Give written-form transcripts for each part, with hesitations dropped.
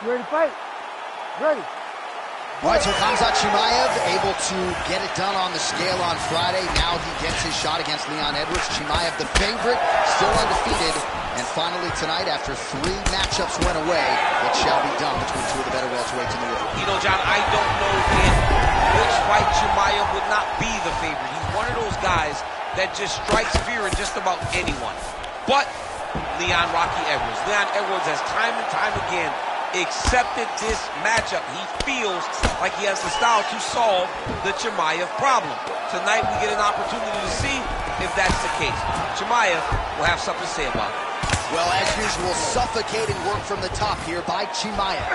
You ready to fight? Ready. All right, so Khamzat Chimaev able to get it done on the scale on Friday. Now he gets his shot against Leon Edwards. Chimaev, the favorite, still undefeated. And finally tonight, after 3 matchups went away, it shall be done between 2 of the better welterweights in the world. You know, John, I don't know in which fight Chimaev would not be the favorite. He's one of those guys that just strikes fear in just about anyone. But Leon Rocky Edwards. Leon Edwards has time and time again accepted this matchup. He feels like he has the style to solve the Chimaev problem. Tonight we get an opportunity to see if that's the case. Chimaev will have something to say about it. Well, as usual, suffocating work from the top here by Chimaev.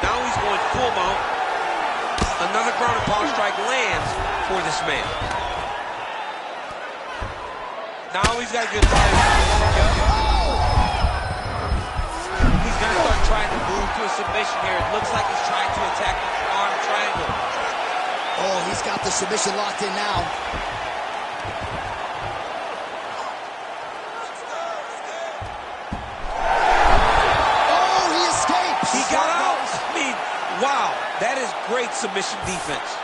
Now he's going full mount. Another ground and pound strike lands for this man. Now he's got to get tired. He's going to start trying to move to a submission here. It looks like he's trying to attack the arm triangle. Oh, he's got the submission locked in now. Oh, he escapes. He got out. I mean, wow, that is great submission defense.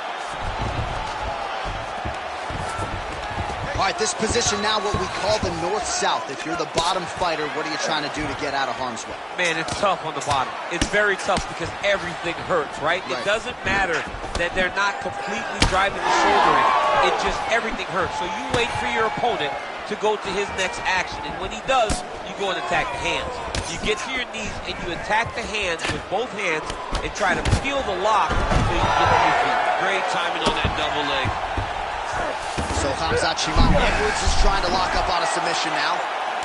All right, this position now what we call the north-south. If you're the bottom fighter, what are you trying to do to get out of harm's way? Man, it's tough on the bottom. It's very tough because everything hurts, right? It doesn't matter that they're not completely driving the shoulder in. It just, everything hurts. So you wait for your opponent to go to his next action. And when he does, you go and attack the hands. You get to your knees and you attack the hands with both hands and try to peel the lock so you can get to your feet. Great timing on that double leg. So Khamzat Chimaev Edwards is trying to lock up on a submission now.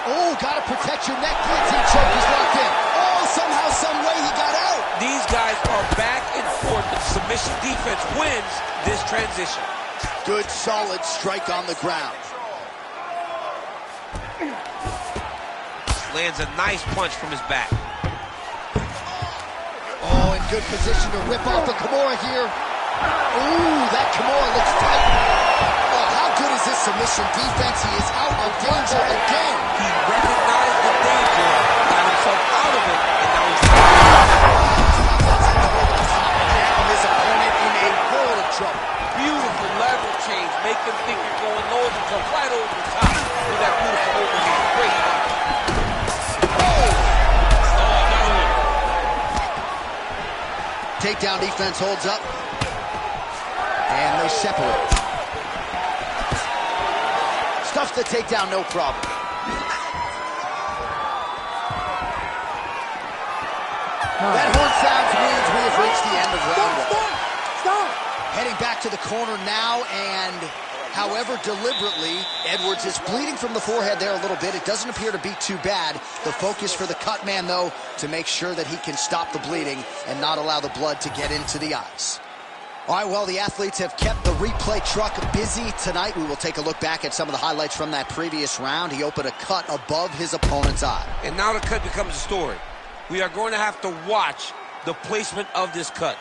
Oh, gotta protect your neck. Guillotine choke is locked in. Oh, somehow, some way he got out. These guys are back and forth. The submission defense wins this transition. Good, solid strike on the ground. Lands a nice punch from his back. Oh, in good position to rip off a Kimura here. Ooh, that Kimura looks tight. Oh, how good is this submission defense? He is out of danger again. He recognized the danger, got himself out of it, and now he's down his opponent in a world of trouble. Beautiful level change. Make them think you're going low and come right over the top with that beautiful overhand. Great punch. Oh, another one. Takedown defense holds up. And they separate. Stuffs the takedown, no problem. That horn sounds means we have reached the end of round 1. Stop! Heading back to the corner now, and however deliberately, Edwards is bleeding from the forehead there a little bit. It doesn't appear to be too bad. The focus for the cut man, though, to make sure that he can stop the bleeding and not allow the blood to get into the eyes. All right, well, the athletes have kept the replay truck busy tonight. We will take a look back at some of the highlights from that previous round. He opened a cut above his opponent's eye. And now the cut becomes a story. We are going to have to watch the placement of this cut.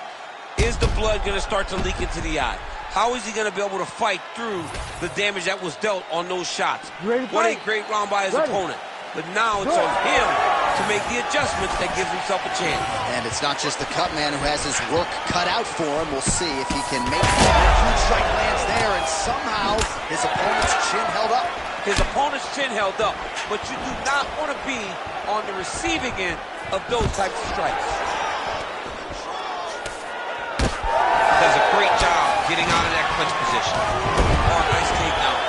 Is the blood going to start to leak into the eye? How is he going to be able to fight through the damage that was dealt on those shots? What a great round by his opponent. But now it's on him to make the adjustments that gives himself a chance. And it's not just the cut man who has his work cut out for him. We'll see if he can make it. Huge strike lands there, and somehow his opponent's chin held up. His opponent's chin held up, but you do not want to be on the receiving end of those types of strikes. He does a great job getting out of that clinch position. Oh, nice takedown.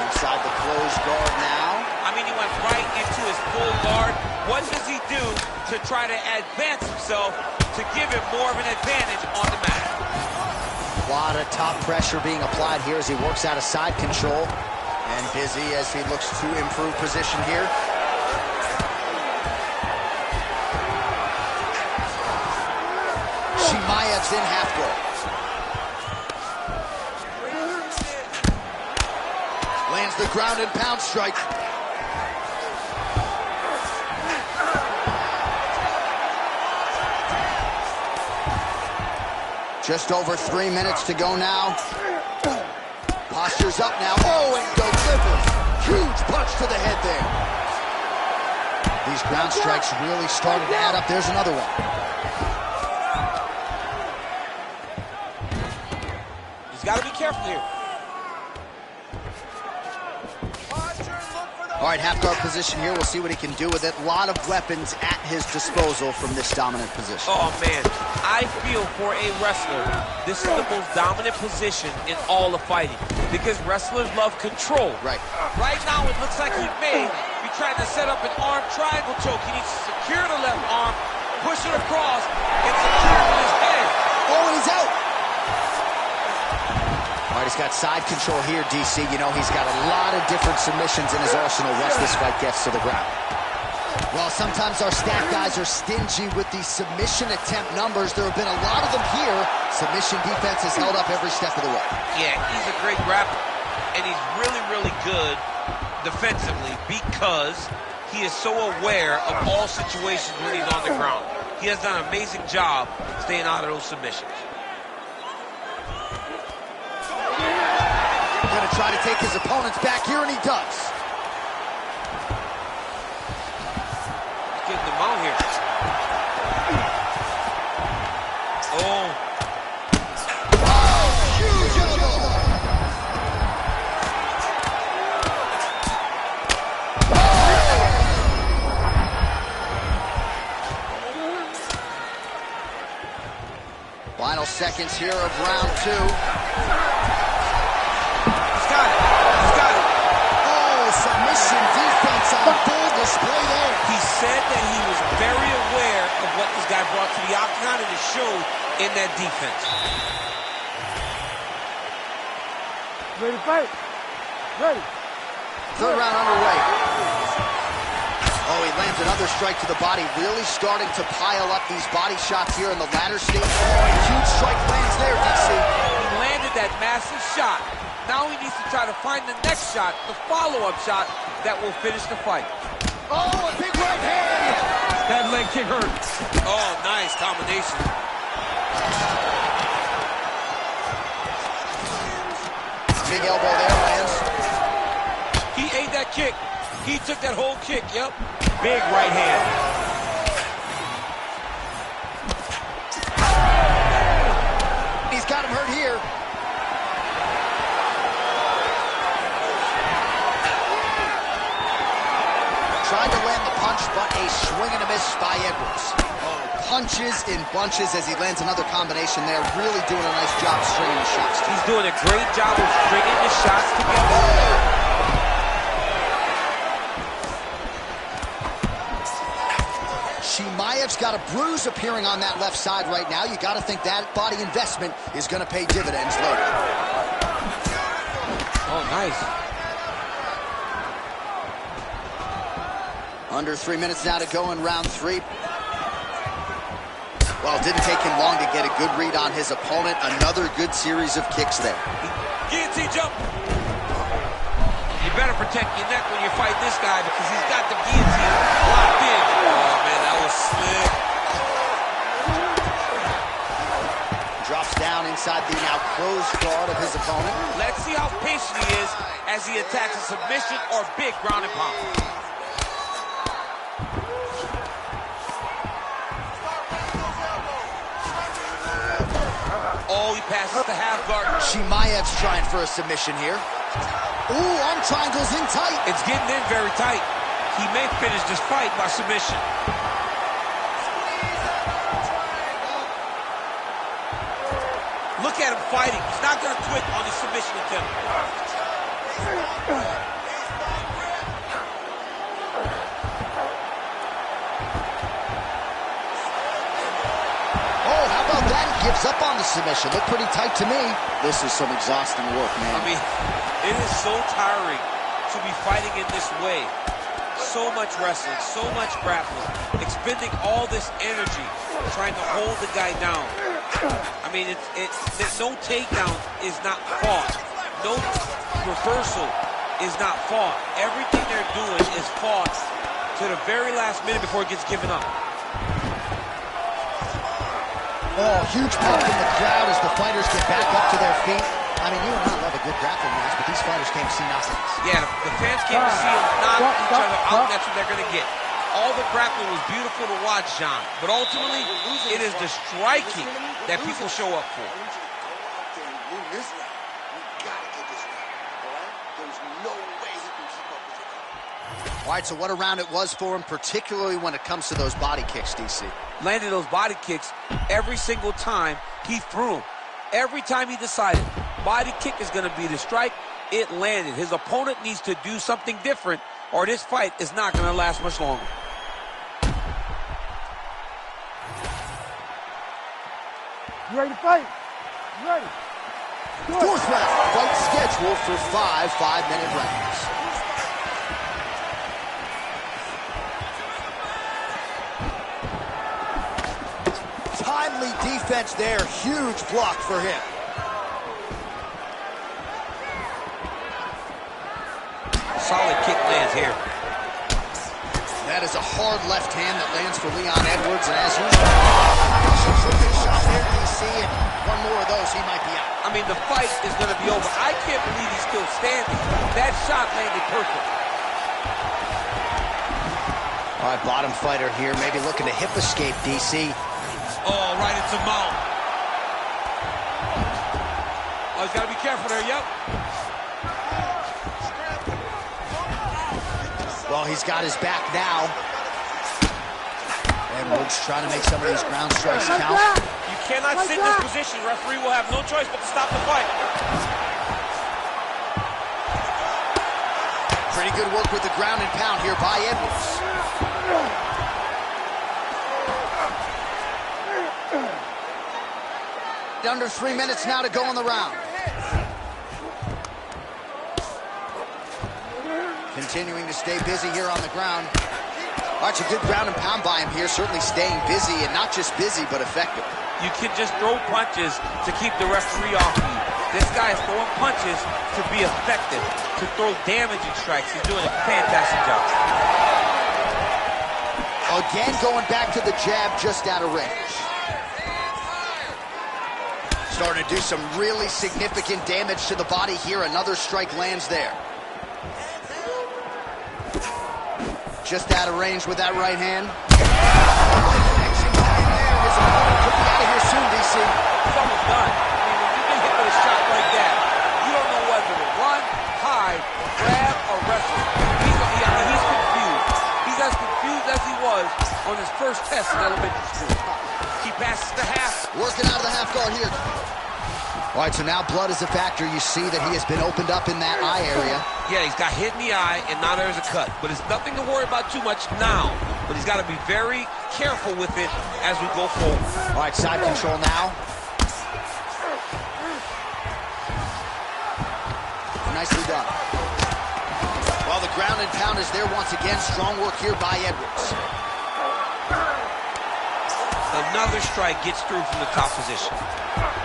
Inside the closed guard now. I mean, he went right into his full guard. What does he do to try to advance himself to give him more of an advantage on the mat? A lot of top pressure being applied here as he works out of side control. And busy as he looks to improve position here. Chimaev's in half guard. Lands the ground and pound strike. Just over 3 minutes to go now. Posture's up now. Oh, and delivers. Huge punch to the head there. These ground strikes really started to add up. There's another one. He's got to be careful here. All right, half guard position here. We'll see what he can do with it. A lot of weapons at his disposal from this dominant position. Oh, man. I feel for a wrestler, this is the most dominant position in all of fighting because wrestlers love control. Right. Right now, it looks like he may be trying to set up an arm triangle choke. He needs to secure the left arm, push it across, and secure it with his head. Oh, and he's out. All right, he's got side control here, DC. You know, he's got a lot of different submissions in his arsenal once this fight gets to the ground. Well, sometimes our stat guys are stingy with the submission attempt numbers. There have been a lot of them here. Submission defense has held up every step of the way. Yeah, he's a great grappler, and he's really, really good defensively because he is so aware of all situations when he's on the ground. He has done an amazing job staying out of those submissions. Gonna try to take his opponents back here, and he does. He's getting them out here. Oh. Huge elbow. Final seconds here of round 2. Submission defense on full display there. He said that he was very aware of what this guy brought to the octagon, and it showed in that defense. Ready to fight? Ready. Third round underway. Oh, he lands another strike to the body, really starting to pile up these body shots here in the latter stage. Oh, a huge strike lands there, DC. He landed that massive shot. Now he needs to try to find the next shot, the follow-up shot that will finish the fight. Oh, a big right hand! That leg kick hurts. Oh, nice combination. Big elbow there, lands. He ate that kick. He took that whole kick, yep. Big right hand. He's got him hurt here. Tried to land the punch, but a swing and a miss by Edwards. Oh, punches in bunches as he lands another combination there. Really doing a nice job stringing the shots. He's doing a great job of stringing the shots together. Chimaev's got a bruise appearing on that left side right now. You got to think that body investment is going to pay dividends later. Oh, nice. Under 3 minutes now to go in round 3. Well, it didn't take him long to get a good read on his opponent. Another good series of kicks there. Guillotine jump. You better protect your neck when you fight this guy because he's got the guillotine locked in. Oh, man, that was slick. Drops down inside the now closed guard of his opponent. Let's see how patient he is as he attacks a submission or big ground and pound. Oh, he passes the half guard. Chimaev's trying for a submission here. Ooh, arm triangles in tight. It's getting in very tight. He may finish this fight by submission. Look at him fighting. He's not going to quit on his submission attempt. Oh, how about that? He gives up on the submission. Looked pretty tight to me. This is some exhausting work, man. I mean, it is so tiring to be fighting in this way. So much wrestling, so much grappling, expending all this energy trying to hold the guy down. I mean, no takedown is not fought. No reversal is not fought. Everything they're doing is fought to the very last minute before it gets given up. Oh, huge pop from the crowd as the fighters get back up to their feet. I mean, you and I love a good grappling match, but these fighters came to see nothing. Yeah, the fans came to see them knock each other out, and that's what they're going to get. All the grappling was beautiful to watch, John, but ultimately, it is the striking that people show up for. All right, so what a round it was for him, particularly when it comes to those body kicks, DC. Landed those body kicks every single time he threw them. Every time he decided body kick is going to be the strike, it landed. His opponent needs to do something different, or this fight is not going to last much longer. You ready to fight? You ready? Fourth round, fight scheduled for 5 5-minute rounds. Timely defense there, huge block for him. Solid kick lands here. That is a hard left hand that lands for Leon Edwards, and as usual, big shot there, DC, and one more of those, he might be out. I mean, the fight is going to be over. I can't believe he's still standing. That shot landed perfect. All right, bottom fighter here, maybe looking to hip escape, DC. Oh, right into mouth. Oh, he's got to be careful there, yep. Well, he's got his back now. Edwards trying to make some of these ground strikes count. You cannot sit in this position. Referee will have no choice but to stop the fight. Pretty good work with the ground and pound here by Edwards. Under 3 minutes now to go in the round. Continuing to stay busy here on the ground. Watch a good ground and pound by him here, certainly staying busy, and not just busy, but effective. You can just throw punches to keep the referee off you. This guy is throwing punches to be effective, to throw damaging strikes. He's doing a fantastic job. Again, going back to the jab just out of range. Starting to do some really significant damage to the body here. Another strike lands there. Just out of range with that right hand. Connection back there. His opponent could be out of here soon, DC. It's almost done. I mean, when you get hit with a shot like that, you don't know whether to run, hide, grab, or wrestle. He's confused. He's as confused as he was on his first test in elementary school. He passes the half. Working out of the half guard here. All right, so now blood is a factor. You see that he has been opened up in that eye area. Yeah, he's got hit in the eye, and now there's a cut. But it's nothing to worry about too much now. But he's got to be very careful with it as we go forward. All right, side control now. Nicely done. Well, the ground and pound is there once again. Strong work here by Edwards. Another strike gets through from the top position.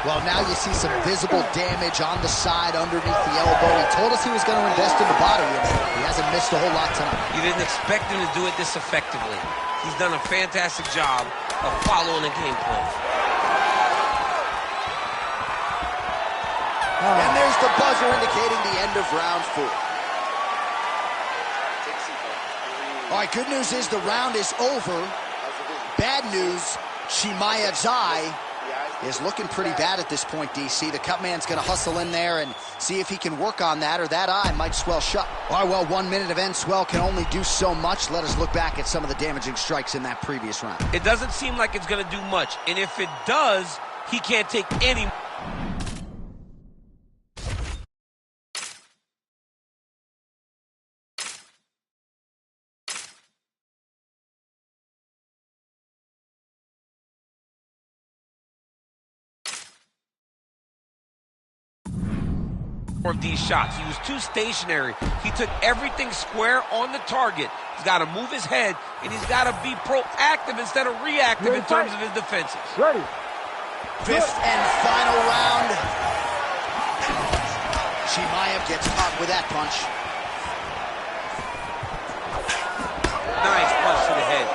Well, now you see some visible damage on the side underneath the elbow. He told us he was going to invest in the body, and he hasn't missed a whole lot tonight. You didn't expect him to do it this effectively. He's done a fantastic job of following the game plan. And there's the buzzer indicating the end of round 4. All right, good news is the round is over. Bad news, Chimaev's eye is looking pretty bad at this point, DC. The cut man's going to hustle in there and see if he can work on that, or that eye might swell shut. All right, well, 1 minute of end swell can only do so much. Let us look back at some of the damaging strikes in that previous round. It doesn't seem like it's going to do much, and if it does, he can't take any. Of these shots. He was too stationary. He took everything square on the target. He's got to move his head, and he's got to be proactive instead of reactive in terms of his defenses. Ready. Fifth and final round. Chimaev gets caught with that punch. Nice punch to the head.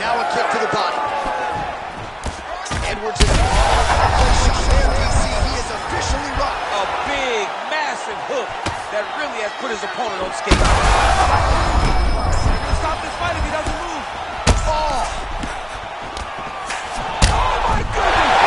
Now a kick to the body. Edwards is aggressive hook that really has put his opponent on skates. He's gonna stop this fight if he doesn't move. Oh! Oh my goodness!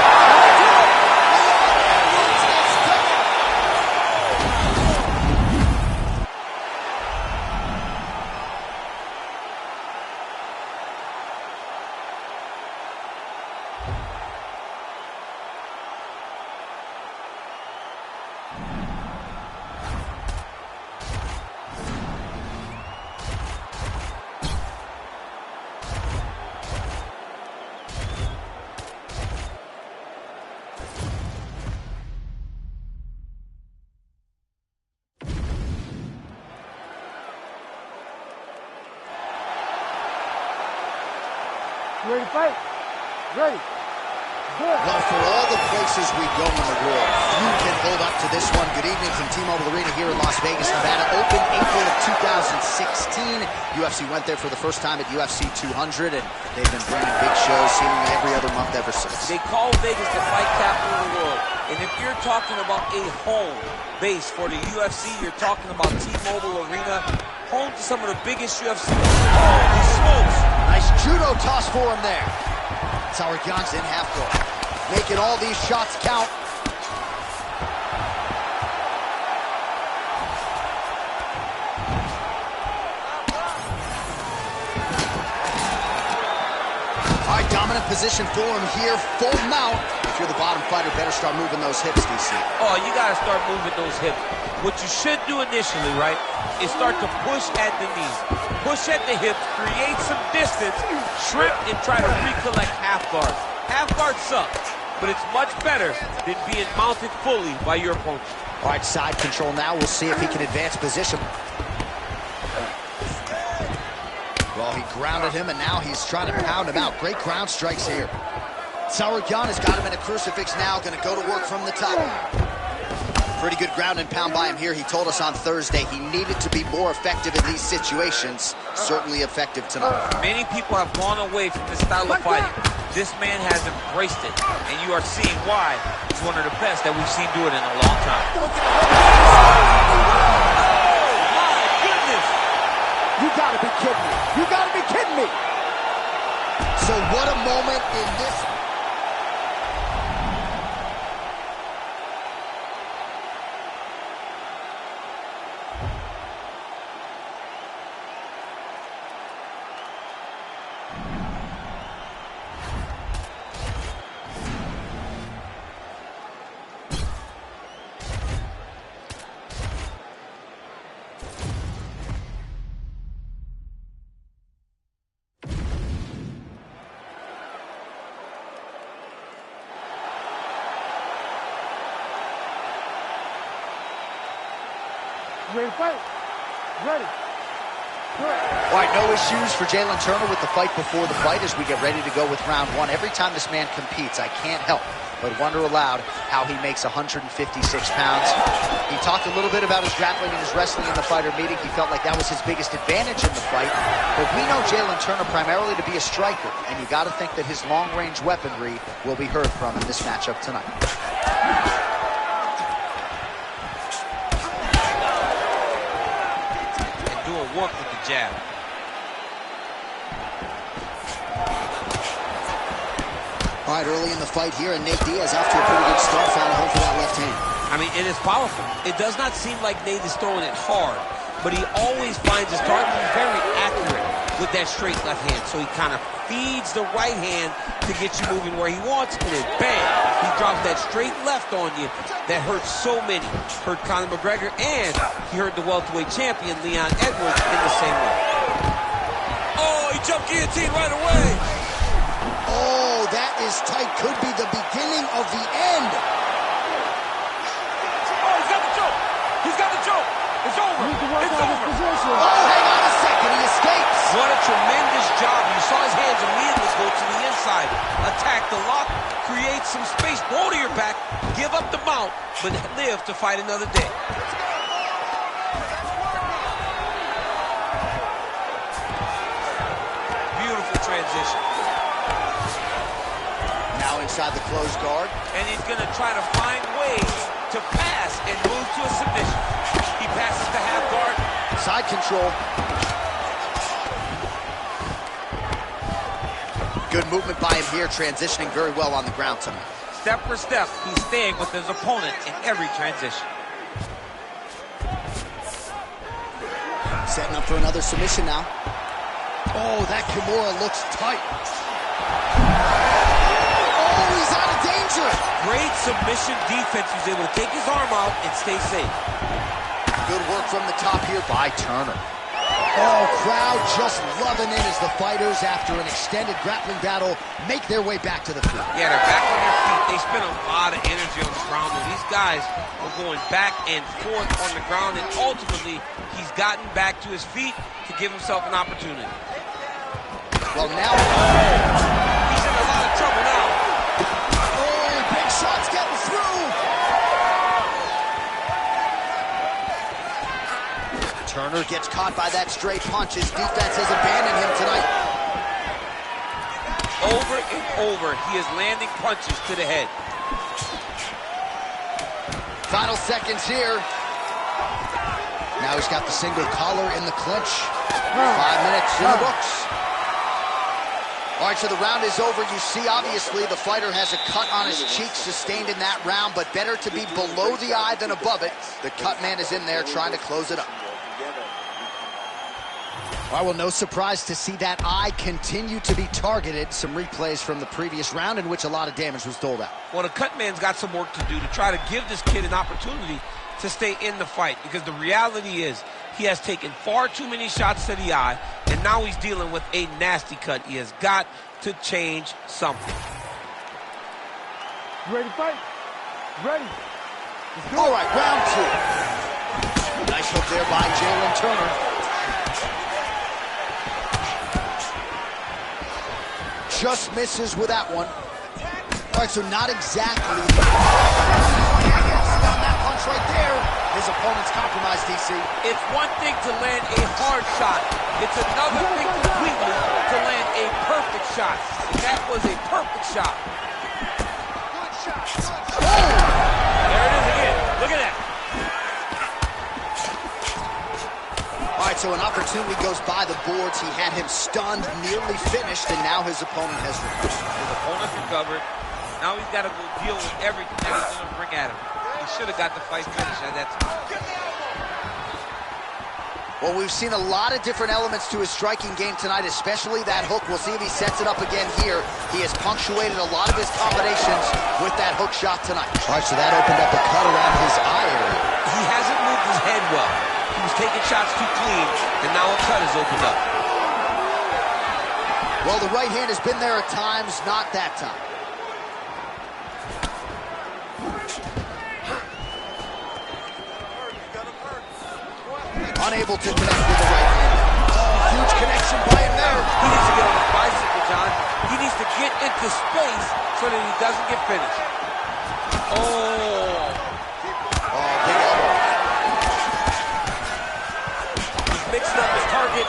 You ready to fight? Ready. Good. Well, for all the places we go in the world, few can hold up to this one. Good evening from T-Mobile Arena here in Las Vegas, Nevada. Open April of 2016. UFC went there for the first time at UFC 200, and they've been bringing big shows seemingly every other month ever since. They call Vegas the fight capital of the world. And if you're talking about a home base for the UFC, you're talking about T-Mobile Arena, home to some of the biggest UFC. Holy smokes! Nice judo toss for him there. Tsarukyan's in half guard, making all these shots count. All right, dominant position for him here, full mount. If you're the bottom fighter, better start moving those hips, DC. Oh, you gotta start moving those hips. What you should do initially, right, is start to push at the knees. Push at the hips, create some distance, trip, and try to recollect half guards. Half guards suck, but it's much better than being mounted fully by your opponent. All right, side control now. We'll see if he can advance position. Well, he grounded him, and now he's trying to pound him out. Great ground strikes here. Tsarukyan has got him in a crucifix now, going to go to work from the top. Pretty good ground and pound by him here. He told us on Thursday he needed to be more effective in these situations. Certainly effective tonight. Many people have gone away from this style of fighting. This man has embraced it, and you are seeing why he's one of the best that we've seen do it in a long time. Oh, my goodness! You gotta be kidding me. You gotta be kidding me. So what a moment in this. You ready to fight? Ready. Good. All right, no issues for Jalen Turner with the fight before the fight as we get ready to go with round one. Every time this man competes, I can't help but wonder aloud how he makes 156 pounds. He talked a little bit about his grappling and his wrestling in the fighter meeting. He felt like that was his biggest advantage in the fight. But we know Jalen Turner primarily to be a striker, and you got to think that his long-range weaponry will be heard from in this matchup tonight. Work with the jab. All right, early in the fight here, and Nate Diaz off to a pretty good start, found a home for that left hand. I mean, it is powerful. It does not seem like Nate is throwing it hard, but he always finds his target. He's very accurate with that straight left hand, so he kind of feeds the right hand to get you moving where he wants, and then bang, he drops that straight left on you that hurts so many. Hurt Conor McGregor, and he hurt the welterweight champion Leon Edwards in the same way. Oh, he jumped guillotine right away. Oh, that is tight. Could be the beginning of the end. Oh, he's got the choke. He's got the choke. It's over. It's over. Oh, hang on a second. He escapes. What a tremendous job. You saw his hands immediately go to the inside. Attack the lock, create some space, blow to your back, give up the mount, but live to fight another day. Beautiful transition. Now inside the closed guard. And he's going to try to find ways to pass and move to a submission. He passes the half guard. Side control. Good movement by him here, transitioning very well on the ground tonight. Step for step, he's staying with his opponent in every transition. Setting up for another submission now. Oh, that Kimura looks tight. Oh, he's out of danger. Great submission defense. He's able to take his arm out and stay safe. Good work from the top here by Turner. Oh, crowd just loving it as the fighters, after an extended grappling battle, make their way back to the field. Yeah, they're back on their feet. They spend a lot of energy on the ground. These guys are going back and forth on the ground, and ultimately, he's gotten back to his feet to give himself an opportunity. Well, now... He's in a lot of trouble now. Oh, big shots getting through. Turner gets caught by that straight punch. His defense has abandoned him tonight. Over and over, he is landing punches to the head. Final seconds here. Now he's got the single collar in the clinch. 5 minutes in the books. All right, so the round is over. You see, obviously, the fighter has a cut on his cheek sustained in that round, but better to be below the eye than above it. The cut man is in there trying to close it up. All right, well, no surprise to see that eye continue to be targeted. Some replays from the previous round in which a lot of damage was doled out. Well, the cut man's got some work to do to try to give this kid an opportunity to stay in the fight, because the reality is he has taken far too many shots to the eye, and now he's dealing with a nasty cut. He has got to change something. You ready to fight? Ready. All right, round two. Nice hook there by Jalen Turner. Just misses with that one. All right, so not exactly. On that punch right there, his opponent's compromised, DC. It's one thing to land a hard shot. It's another thing completely to land a perfect shot. That was a perfect shot. Good shot. Oh! There it is again. Look at that. All right, so an opportunity goes by the boards. He had him stunned, nearly finished, and now his opponent has recovered. His opponent's recovered. Now he's got to go deal with everything that he's going to bring at him. He should have got the fight finished at that time. Well, we've seen a lot of different elements to his striking game tonight, especially that hook. We'll see if he sets it up again here. He has punctuated a lot of his combinations with that hook shot tonight. All right, so that opened up a cut around his eye area. He hasn't moved his head well. He was taking shots too clean, and now a cut has opened up. Well, the right hand has been there at times, not that time. Unable to connect with the right hand. Oh, huge connection by him there. He needs to get on the bicycle, John. He needs to get into space so that he doesn't get finished. Oh. Oh, big elbow. He's mixing up his target.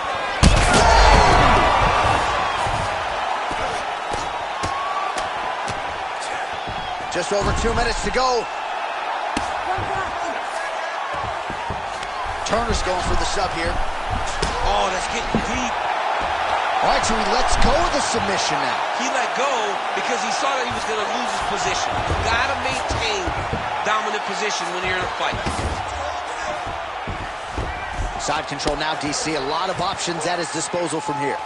Just over 2 minutes to go. Turner's going for the sub here. Oh, that's getting deep. All right, so he lets go of the submission now. He let go because he saw that he was going to lose his position. You got to maintain dominant position when you're in a fight. Side control now, DC. A lot of options at his disposal from here.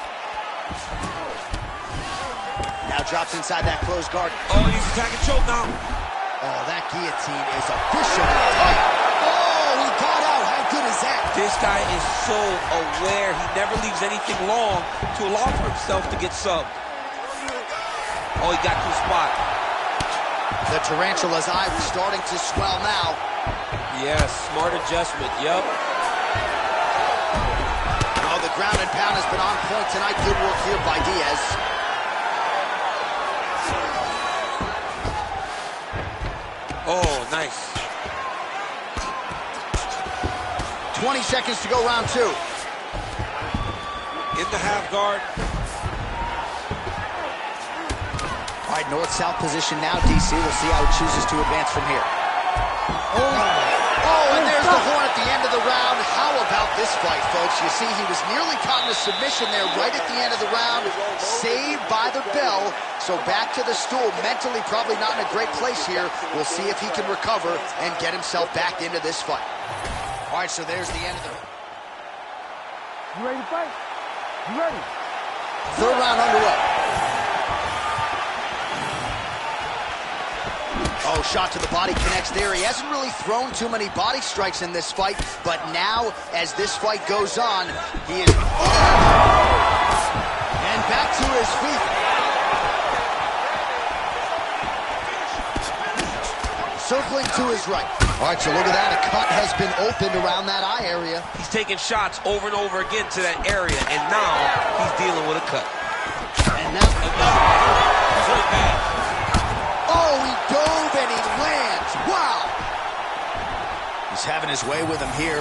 Now drops inside that closed guard. Oh, he's attacking choke now. Oh, that guillotine is officially tight. Oh, he got out. How good is that? This guy is so aware. He never leaves anything long to allow for himself to get subbed. Oh, he got to the spot. The tarantula's eye was starting to swell now. Yes, smart adjustment. Yep. Oh, the ground and pound has been on point tonight. Good work here by Diaz. Oh, nice. 20 seconds to go, round two. In the half guard. All right, north-south position now, DC. We'll see how he chooses to advance from here. Oh, and there's the horn at the end of the round. How about this fight, folks? You see, he was nearly caught in a submission there right at the end of the round. Saved by the bell. So back to the stool. Mentally, probably not in a great place here. We'll see if he can recover and get himself back into this fight. All right, so there's the end of the... You ready to fight? You ready? Third round underway. Oh, shot to the body connects there. He hasn't really thrown too many body strikes in this fight, but now, as this fight goes on, he is... And back to his feet. Circling to his right. All right, so look at that. A cut has been opened around that eye area. He's taking shots over and over again to that area, and now he's dealing with a cut. And now... Oh, he dove and he lands. Wow. He's having his way with him here.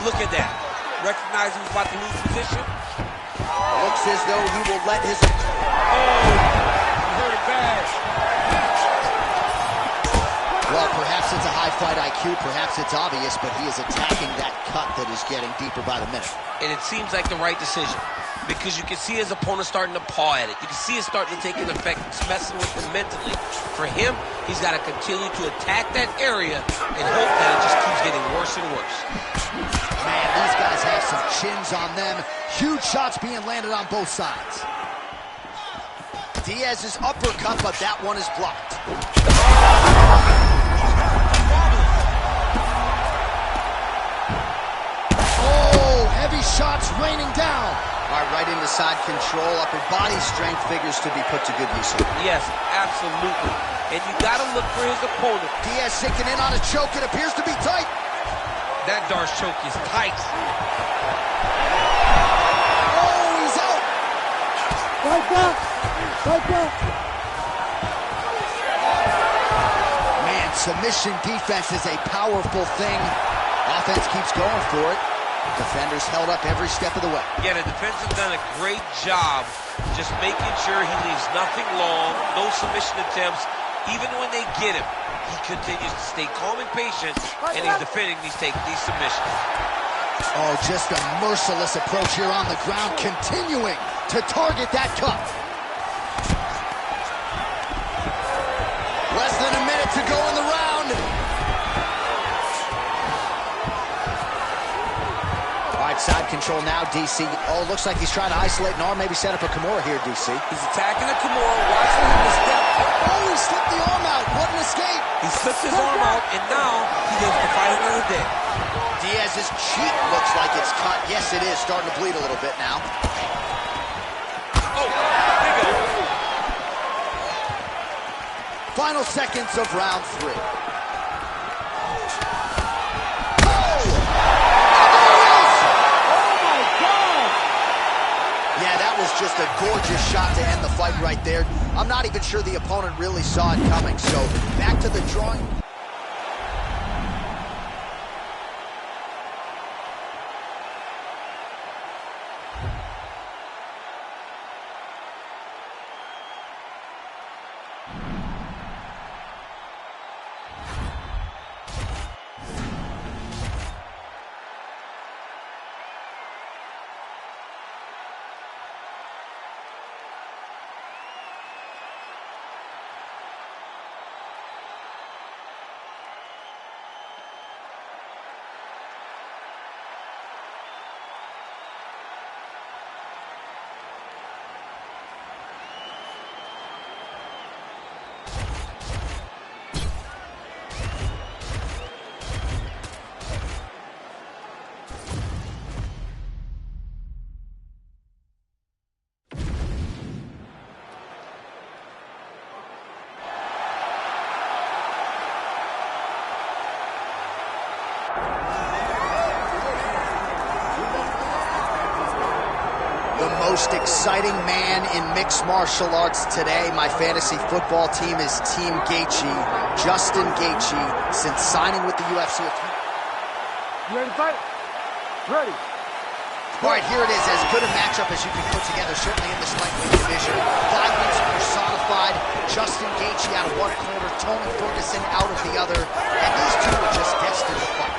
Look at that. Recognize he's about to lose position. Looks as though he will let his... Oh, he hurt it bad. Well, perhaps it's a high fight IQ, perhaps it's obvious, but he is attacking that cut that is getting deeper by the minute. And it seems like the right decision, because you can see his opponent starting to paw at it. You can see it starting to take an effect. It's messing with him mentally. For him, he's got to continue to attack that area and hope that it just keeps getting worse and worse. Man, these guys have some chins on them. Huge shots being landed on both sides. Diaz's uppercut, but that one is blocked. Oh, heavy shots raining down. All right, right into side control. Upper body strength figures to be put to good use here. Yes, absolutely. And you got to look for his opponent. Diaz sinking in on a choke. It appears to be tight. That Darce choke is tight. Oh, he's out. Fight back. Fight back. Man, submission defense is a powerful thing. Offense keeps going for it. Defenders held up every step of the way. Yeah, the defense has done a great job just making sure he leaves nothing long, no submission attempts. Even when they get him, he continues to stay calm and patient, and he's defending these submissions. Oh, just a merciless approach here on the ground, continuing to target that cut. Less than a minute to go in the round. All right, side control now, DC. Oh, looks like he's trying to isolate an arm, maybe set up a Kimura here, DC. He's attacking a Kimura, watching him to step. Oh, he slipped the arm out. What an escape. He slipped his arm out, and now he gets to fight another day. Diaz's cheek looks like it's cut. Yes, it is. Starting to bleed a little bit now. Oh, there you go. Final seconds of round 3. Just a gorgeous shot to end the fight right there. I'm not even sure the opponent really saw it coming, so back to the drawing. Most exciting man in mixed martial arts today. My fantasy football team is Team Gaethje, Justin Gaethje, since signing with the UFC. You ready to fight? Ready. All right, here it is, as good a matchup as you can put together, certainly in this lightweight division. Violence personified. Tony Ferguson out of the other, and these two are just destined to fight.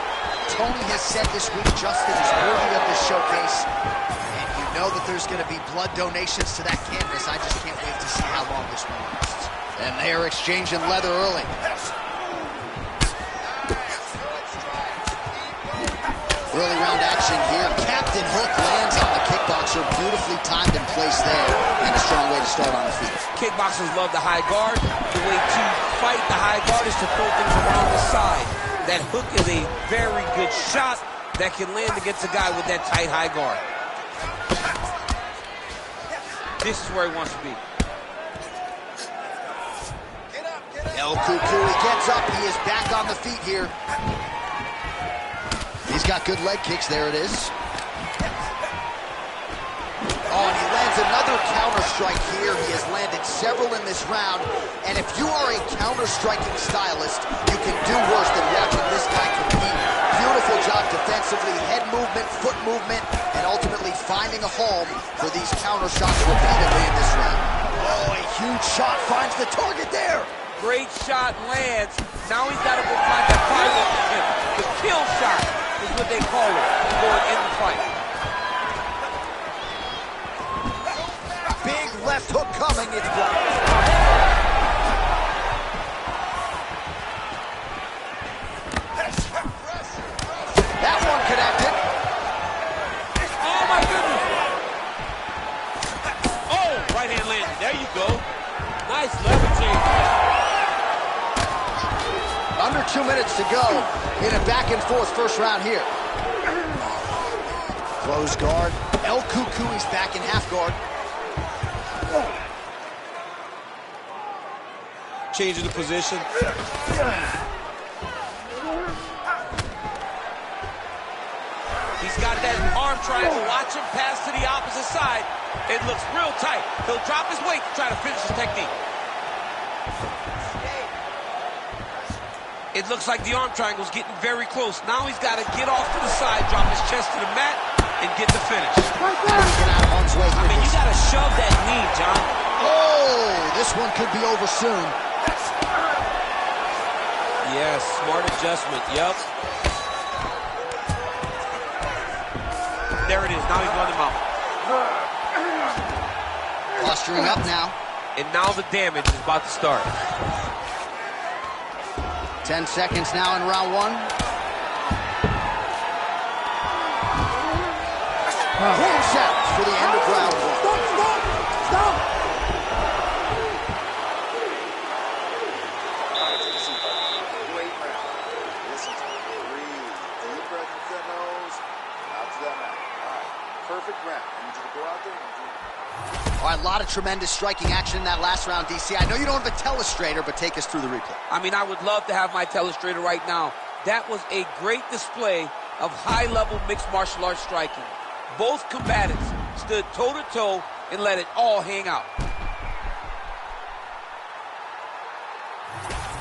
Tony has said this week Justin is worthy of this showcase, and you know that there's going to be blood donations to that canvas. I just can't wait to see how long this one lasts. And they are exchanging leather early. Early round action here. Captain Hook lands on the kickboxer. Beautifully timed and placed there. And a strong way to start on the feet. Kickboxers love the high guard. The way to fight the high guard is to throw things around the side. That hook is a very good shot that can land against a guy with that tight high guard. This is where he wants to be. El Cucuy gets up. He is back on the feet here. He's got good leg kicks. There it is. Oh, and he lands another counter strike here. He has landed several in this round. And if you are a counter-striking stylist, you can do worse than watching this guy compete. Beautiful job defensively, head movement, foot movement, and ultimately finding a home for these counter shots repeatedly in this round. Oh, a huge shot finds the target there. Great shot lands. Now he's got to go find that final hit. The kill shot is what they call it, going in the fight. Big left hook coming, it's blocked. That one connected. Oh my goodness. Oh, right hand landed. There you go. Nice lever change. Under 2 minutes to go in a back-and-forth first round here. Close guard. El Cucuy's back in half guard. Changing the position. He's got that arm triangle. Watch him pass to the opposite side. It looks real tight. He'll drop his weight to try to finish his technique. It looks like the arm triangle's getting very close. Now he's got to get off to the side, drop his chest to the mat, and get the finish. I mean, you got to shove that knee, John. Oh, this one could be over soon. Yes, smart adjustment, yep. There it is, now he's on the mount. Posturing up now. And now the damage is about to start. 10 seconds now in round one. Full sounds for the end of round one. Stop! Great round. Listen to me. Breathe. Deep breath into that nose. Out to that mouth. All right. Perfect round. I need you to go out there and do. All right, a lot of tremendous striking action in that last round, DC. I know you don't have a telestrator, but take us through the replay. I mean, I would love to have my telestrator right now. That was a great display of high-level mixed martial arts striking. Both combatants stood toe-to-toe and let it all hang out.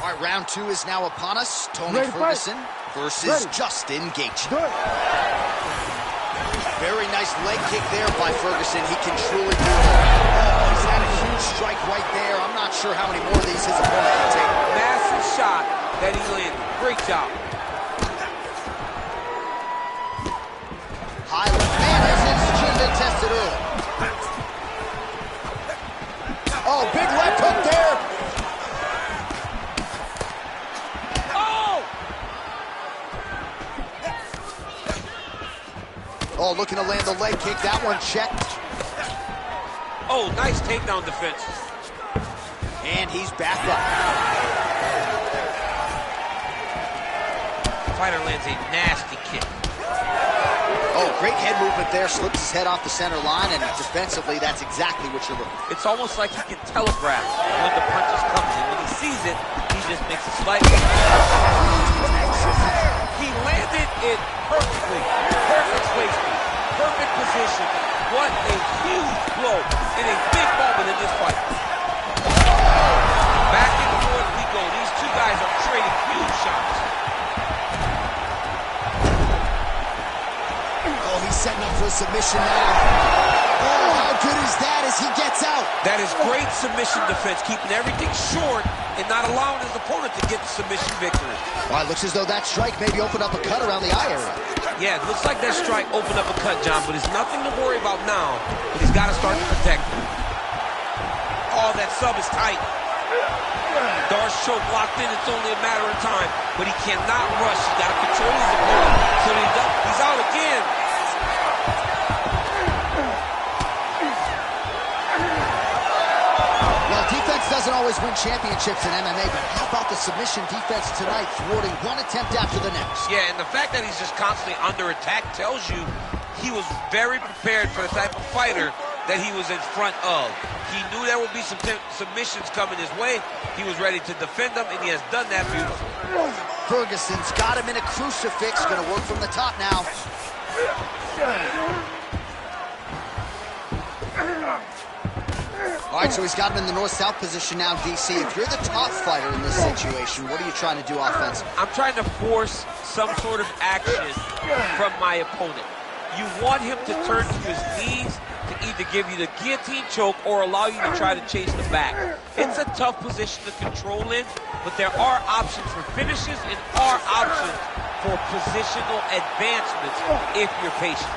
All right, round two is now upon us. Tony Ferguson versus Justin Gaethje. Good. Very nice leg kick there by Ferguson. He can truly do it. Oh, he's had a huge strike right there. I'm not sure how many more of these his opponent can take. Massive shot that he landed. Great job. Highland, man, his should have been tested early. Oh, big left hook there. Oh, looking to land the leg kick. That one checked. Oh, nice takedown defense. And he's back up. Fighter lands a nasty kick. Oh, great head movement there. Slips his head off the center line, and defensively, that's exactly what you're looking for. It's almost like he can telegraph when the punch is coming. And when he sees it, he just makes a slight. He landed it perfectly. Perfect placement. Perfect position. What a huge blow in a big moment in this fight. Back and forth we go. These two guys are trading huge shots. Oh, he's setting up for a submission now. Oh, how good is that as he gets out? That is great submission defense, keeping everything short and not allowing his opponent to get the submission victory. Well, it looks as though that strike maybe opened up a cut around the eye area. Yeah, it looks like that strike opened up a cut, John, but it's nothing to worry about now, but he's got to start to protect it. Oh, that sub is tight. Darce choke locked in, it's only a matter of time, but he cannot rush. He's got to control his opponent. So he's out again. Well, defense doesn't always win championships in MMA, but how about the submission defense tonight, thwarting one attempt after the next? Yeah, and the fact that he's just constantly under attack tells you he was very prepared for the type of fighter that he was in front of. He knew there would be some submissions coming his way. He was ready to defend them, and he has done that beautifully. Ferguson's got him in a crucifix, gonna work from the top now. All right, so he's got him in the north-south position now, DC. If you're the top fighter in this situation, what are you trying to do offensively? I'm trying to force some sort of action from my opponent. You want him to turn to his knees to either give you the guillotine choke or allow you to try to chase the back. It's a tough position to control in, but there are options for finishes and are options for positional advancements if you're patient.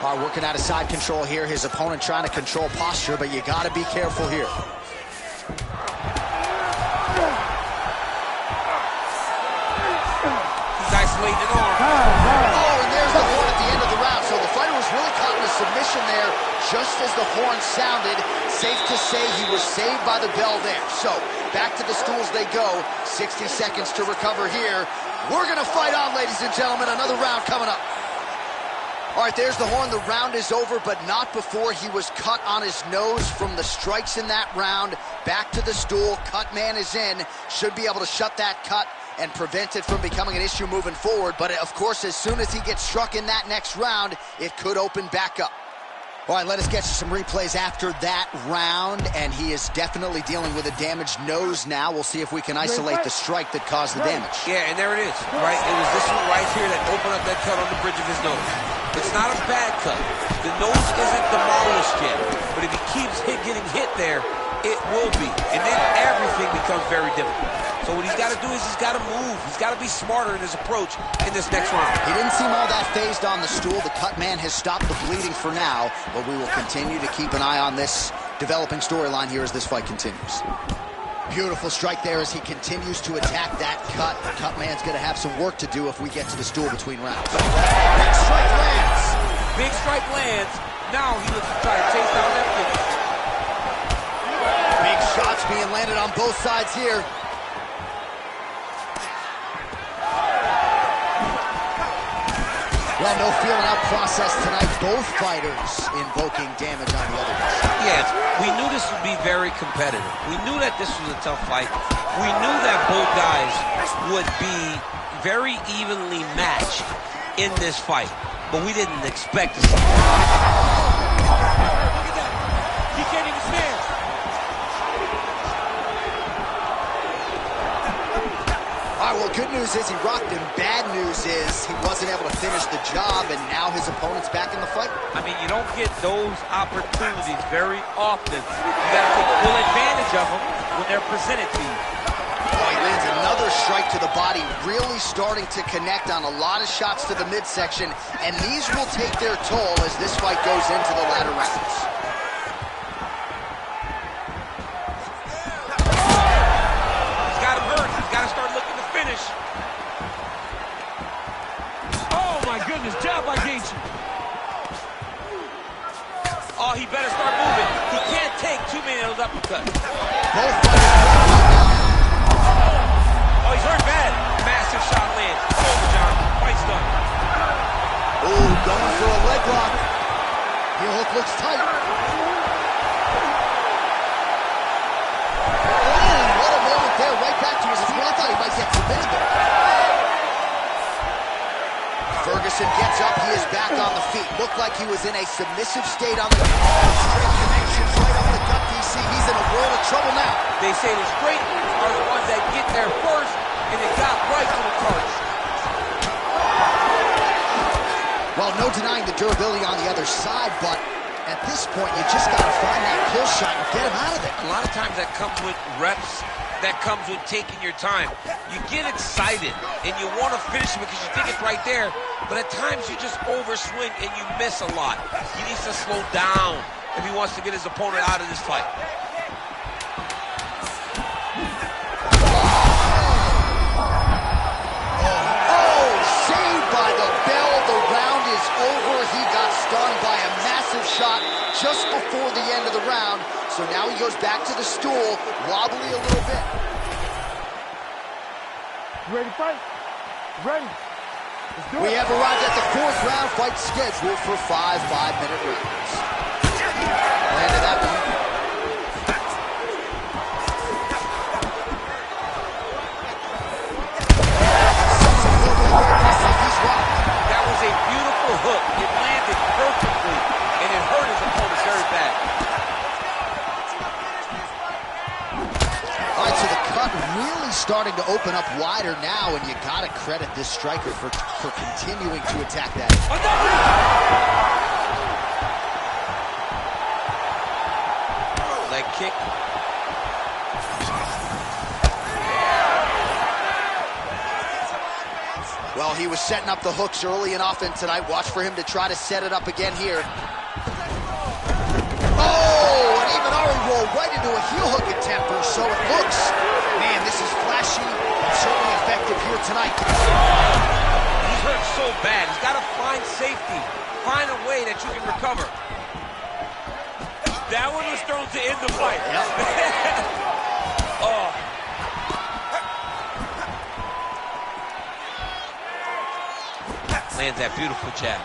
All right, working out of side control here. His opponent trying to control posture, but you got to be careful here. He's isolating an arm. Oh, and there's the horn at the end of the round. So the fighter was really caught in a submission there just as the horn sounded. Safe to say he was saved by the bell there. So back to the stools they go. 60 seconds to recover here. We're going to fight on, ladies and gentlemen. Another round coming up. All right, there's the horn. The round is over, but not before he was cut on his nose from the strikes in that round. Back to the stool. Cut man is in. Should be able to shut that cut and prevent it from becoming an issue moving forward. But, of course, as soon as he gets struck in that next round, it could open back up. All right, let us get you some replays after that round, and he is definitely dealing with a damaged nose now. We'll see if we can isolate the strike that caused the damage. Yeah, and there it is, right? It was this one right here that opened up that cut on the bridge of his nose. It's not a bad cut. The nose isn't demolished yet, but if he keeps getting hit there, it will be. And then everything becomes very difficult. So what he's got to do is he's got to move. He's got to be smarter in his approach in this next round. He didn't seem all that phased on the stool. The cut man has stopped the bleeding for now, but we will continue to keep an eye on this developing storyline here as this fight continues. Beautiful strike there as he continues to attack that cut. The cut man's going to have some work to do if we get to the stool between rounds. Big strike lands. Big strike lands. Now he looks to try to chase down that finish. Big shots being landed on both sides here. Well, no feeling out process tonight. Both fighters invoking damage on the other. Yes, we knew this would be very competitive. We knew that this was a tough fight. We knew that both guys would be very evenly matched in this fight, but we didn't expect to see. Look at that. He can't even stand. All right, well, good news is he rocked him. Bad news is he wasn't able to finish the job, and now his opponent's back in the fight. I mean, you don't get those opportunities very often. You got to take full advantage of them when they're presented to you. Oh, he lands another strike to the body, really starting to connect on a lot of shots to the midsection, and these will take their toll as this fight goes into the latter rounds. He's got him hurt. He's got to start looking to finish. Oh, my goodness. Jab by Gaethje. Oh, he better start moving. He can't take too many of those uppercuts. Both fighters. Oh, he's hurt bad. Massive shot lands. It's over, John. Fight's done. Oh, going for a leg lock. Heel hook looks tight. Oh, what a moment there. Right back to his feet. I thought he might get submitted there. Ferguson gets up. He is back on the feet. Looked like he was in a submissive state on the straight connections right on the gut, DC. He's in a world of trouble now. They say the straight are the ones that get there first, and it got right to the target. Well, no denying the durability on the other other side, but at this point, you just got to find that kill shot and get him out of there. A lot of times that comes with reps, that comes with taking your time. You get excited, and you want to finish it because you think it's right there, but at times you just overswing and you miss a lot. He needs to slow down if he wants to get his opponent out of this fight. By a massive shot just before the end of the round. So now he goes back to the stool, wobbly a little bit. You ready to fight? Ready. Let's do it. We have arrived at the 4th round, fight scheduled for 5 5-minute rounds. Landed that one. That was a beautiful hook. It landed perfectly, and it hurt his opponent very bad. All right, so the cut really starting to open up wider now, and you got to credit this striker for continuing to attack that. Leg kick. Well, he was setting up the hooks early and often tonight. Watch for him to try to set it up again here. Oh, an Imanari roll right into a heel hook attempt, or so it looks. Man, this is flashy and certainly effective here tonight. He's hurt so bad. He's got to find safety. Find a way that you can recover. That one was thrown to end the fight. Yep. Oh. Lands that beautiful jab.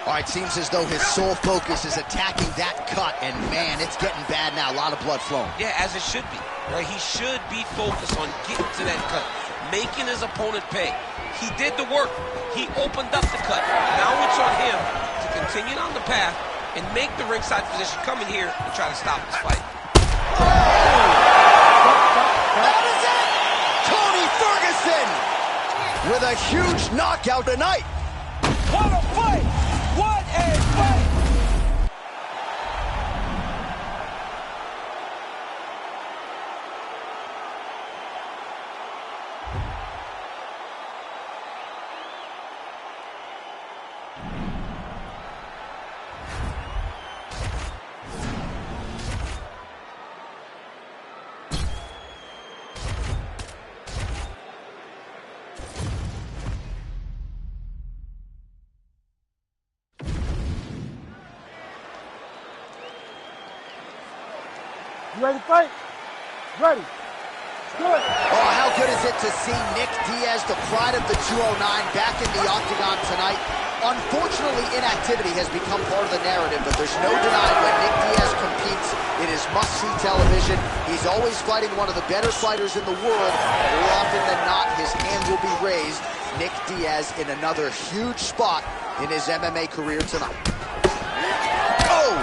All right, seems as though his sole focus is attacking that cut, and man, it's getting bad now. A lot of blood flowing. Yeah, as it should be. Right? He should be focused on getting to that cut, making his opponent pay. He did the work. He opened up the cut. Now it's on him to continue on the path and make the ringside position, come in here and try to stop this fight. That is it! Tony Ferguson with a huge knockout tonight. What a fight! What a fight! You ready to fight? Ready. Let's do it. Oh, how good is it to see Nick Diaz, the pride of the 209, back in the octagon tonight. Unfortunately, inactivity has become part of the narrative, but there's no denying when Nick Diaz competes, it is must-see television. He's always fighting one of the better fighters in the world. More often than not, his hand will be raised. Nick Diaz in another huge spot in his MMA career tonight. Oh!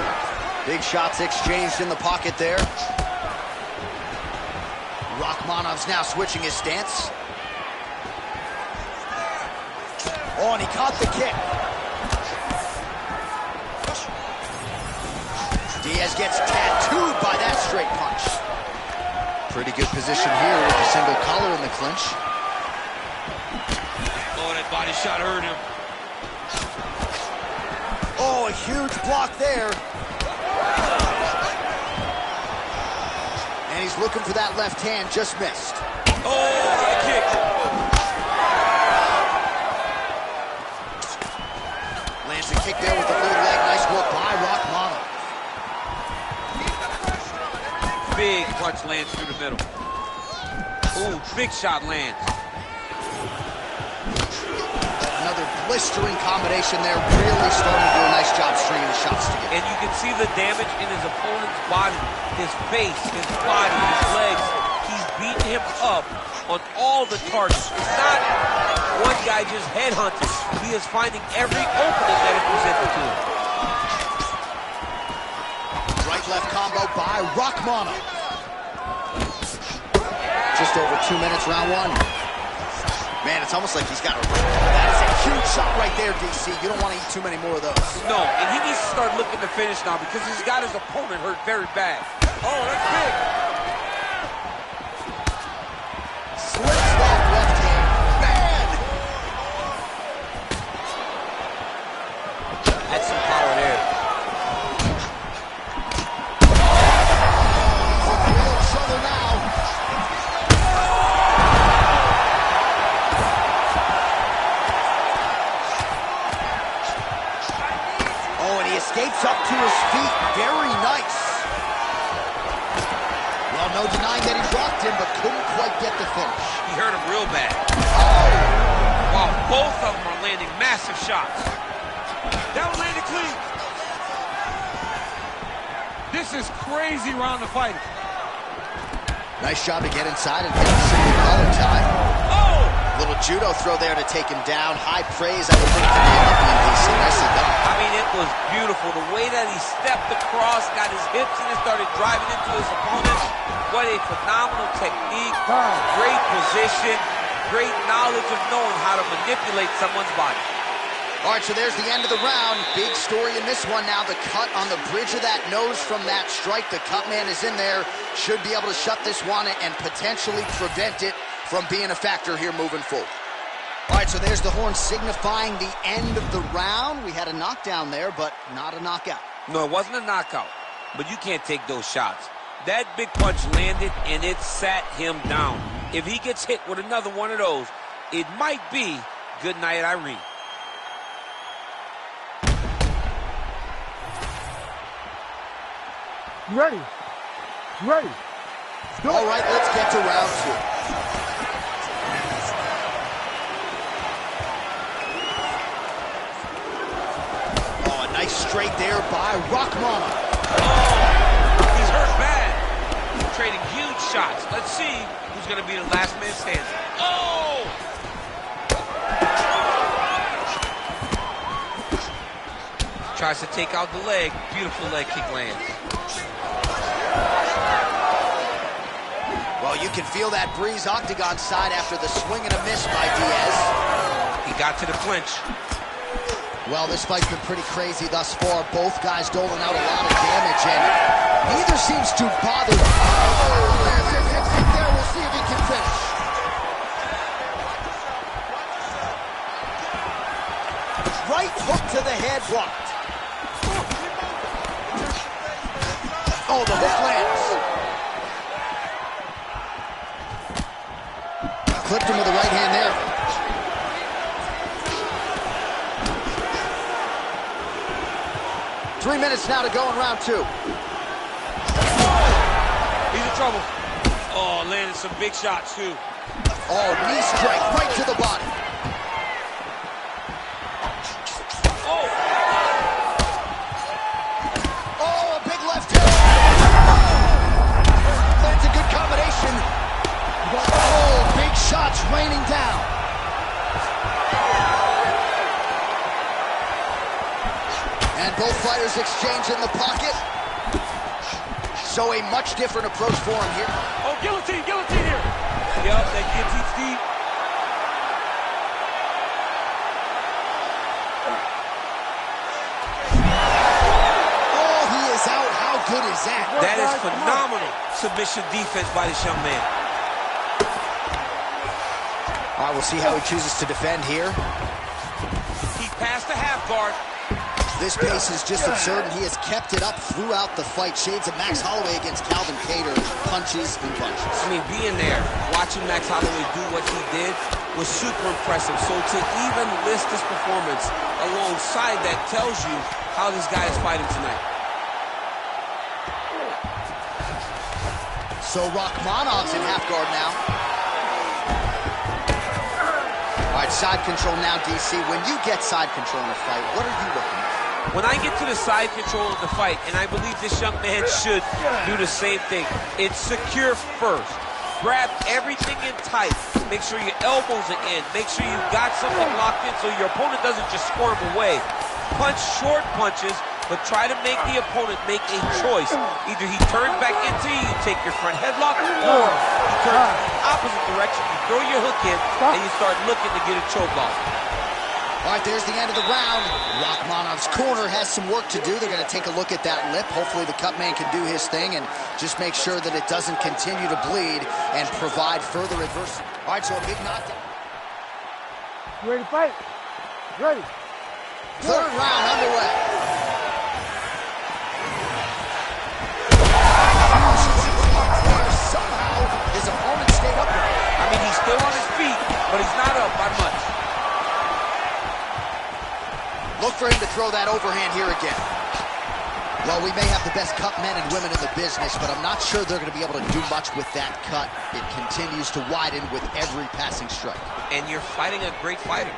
Big shots exchanged in the pocket there. Rakhmonov's now switching his stance. Oh, and he caught the kick. Diaz gets tattooed by that straight punch. Pretty good position here with a single collar in the clinch. Oh, that body shot hurt him. Oh, a huge block there. And he's looking for that left hand, just missed. Oh, high kick. Lands a kick there with the lead leg. Nice work by Rakhmonov. Big punch lands through the middle. Ooh, big shot lands. Another blistering combination there. Really starting to do a nice job stringing the shots together. And you can see the damage in his opponent's body, his face, his body, his legs. He's beating him up on all the targets. It's not one guy just headhunting. He is finding every opening that is presented to him. Right-left combo by Rakhmonov. Just over 2 minutes, round one. Man, it's almost like he's got a... That is a huge shot right there, DC. You don't want to eat too many more of those. No, and he needs to start looking to finish now because he's got his opponent hurt very bad. Oh, that's big. Slips that left hand. Man! That's some power there. He's in real trouble now. Oh, and he escapes up to his feet. Very nice. Well, no denying that he blocked him, but couldn't quite get the finish. He hurt him real bad. Oh! Wow, both of them are landing massive shots. That one landed clean. This is crazy round of fighting. Nice job to get inside and hit a single collar tie. Oh! Little judo throw there to take him down. High praise, I would think, for the Olympian, DC. Nicely done. I mean, it was beautiful. The way that he stepped across, got his hips in and started driving into his opponent. What a phenomenal technique. Great position. Great knowledge of knowing how to manipulate someone's body. All right, so there's the end of the round. Big story in this one now. The cut on the bridge of that nose from that strike. The cut man is in there. Should be able to shut this one and potentially prevent it from being a factor here moving forward. All right, so there's the horn signifying the end of the round. We had a knockdown there, but not a knockout. No, it wasn't a knockout, but you can't take those shots. That big punch landed, and it sat him down. If he gets hit with another one of those, it might be good night, Irene. You ready? You ready? Let's do it. All right, let's get to round two. Oh, a nice straight there by Rockmama. Oh, he's hurt bad. He's trading huge shots. Let's see who's going to be the last man standing. Oh! Tries to take out the leg. Beautiful leg kick lands. Well, you can feel that breeze octagon side after the swing and a miss by Diaz. He got to the clinch. Well, this fight's been pretty crazy thus far. Both guys doling out a lot of damage, and neither seems too bothered. Oh, there's his exit there. We'll see if he can finish. Right hook to the head blocked. Oh, the hook lands. Clipped him with the right hand there. Three minutes now to go in round two. He's in trouble. Oh, landed some big shots, too. Oh, knee strike right to the body. Oh! Oh, a big left hook. Lands a good combination. Oh, big shots raining down. And both fighters exchange in the pocket. So a much different approach for him here. Oh, guillotine here. Yep, that guillotine's deep. Oh, he is out. How good is that? That is phenomenal submission defense by this young man. All right, we'll see how he chooses to defend here. He passed the half guard. This pace is just absurd, and he has kept it up throughout the fight. Shades of Max Holloway against Calvin Kattar, punches and punches. I mean, being there, watching Max Holloway do what he did was super impressive. So to even list this performance alongside that tells you how this guy is fighting tonight. So Rakhmonov's in half guard now. All right, side control now, DC. When you get side control in a fight, what are you looking at? When I get to the side control of the fight, and I believe this young man should do the same thing, it's secure first. Grab everything in tight. Make sure your elbows are in. Make sure you've got something locked in so your opponent doesn't just squirm away. Punch short punches but try to make the opponent make a choice. Either he turns back into you, take your front headlock, or he turns in the opposite direction, you throw your hook in, and you start looking to get a choke off. All right, there's the end of the round. Rachmanov's corner has some work to do. They're going to take a look at that lip. Hopefully the cut man can do his thing and just make sure that it doesn't continue to bleed and provide further adversity. All right, so a big knockdown. You ready to fight? Ready. Third round underway. Somehow his opponent stayed upright. I mean, he's still on his feet, but he's not up by much. Look for him to throw that overhand here again. Well, we may have the best cut men and women in the business, but I'm not sure they're going to be able to do much with that cut. It continues to widen with every passing strike. And you're fighting a great fighter.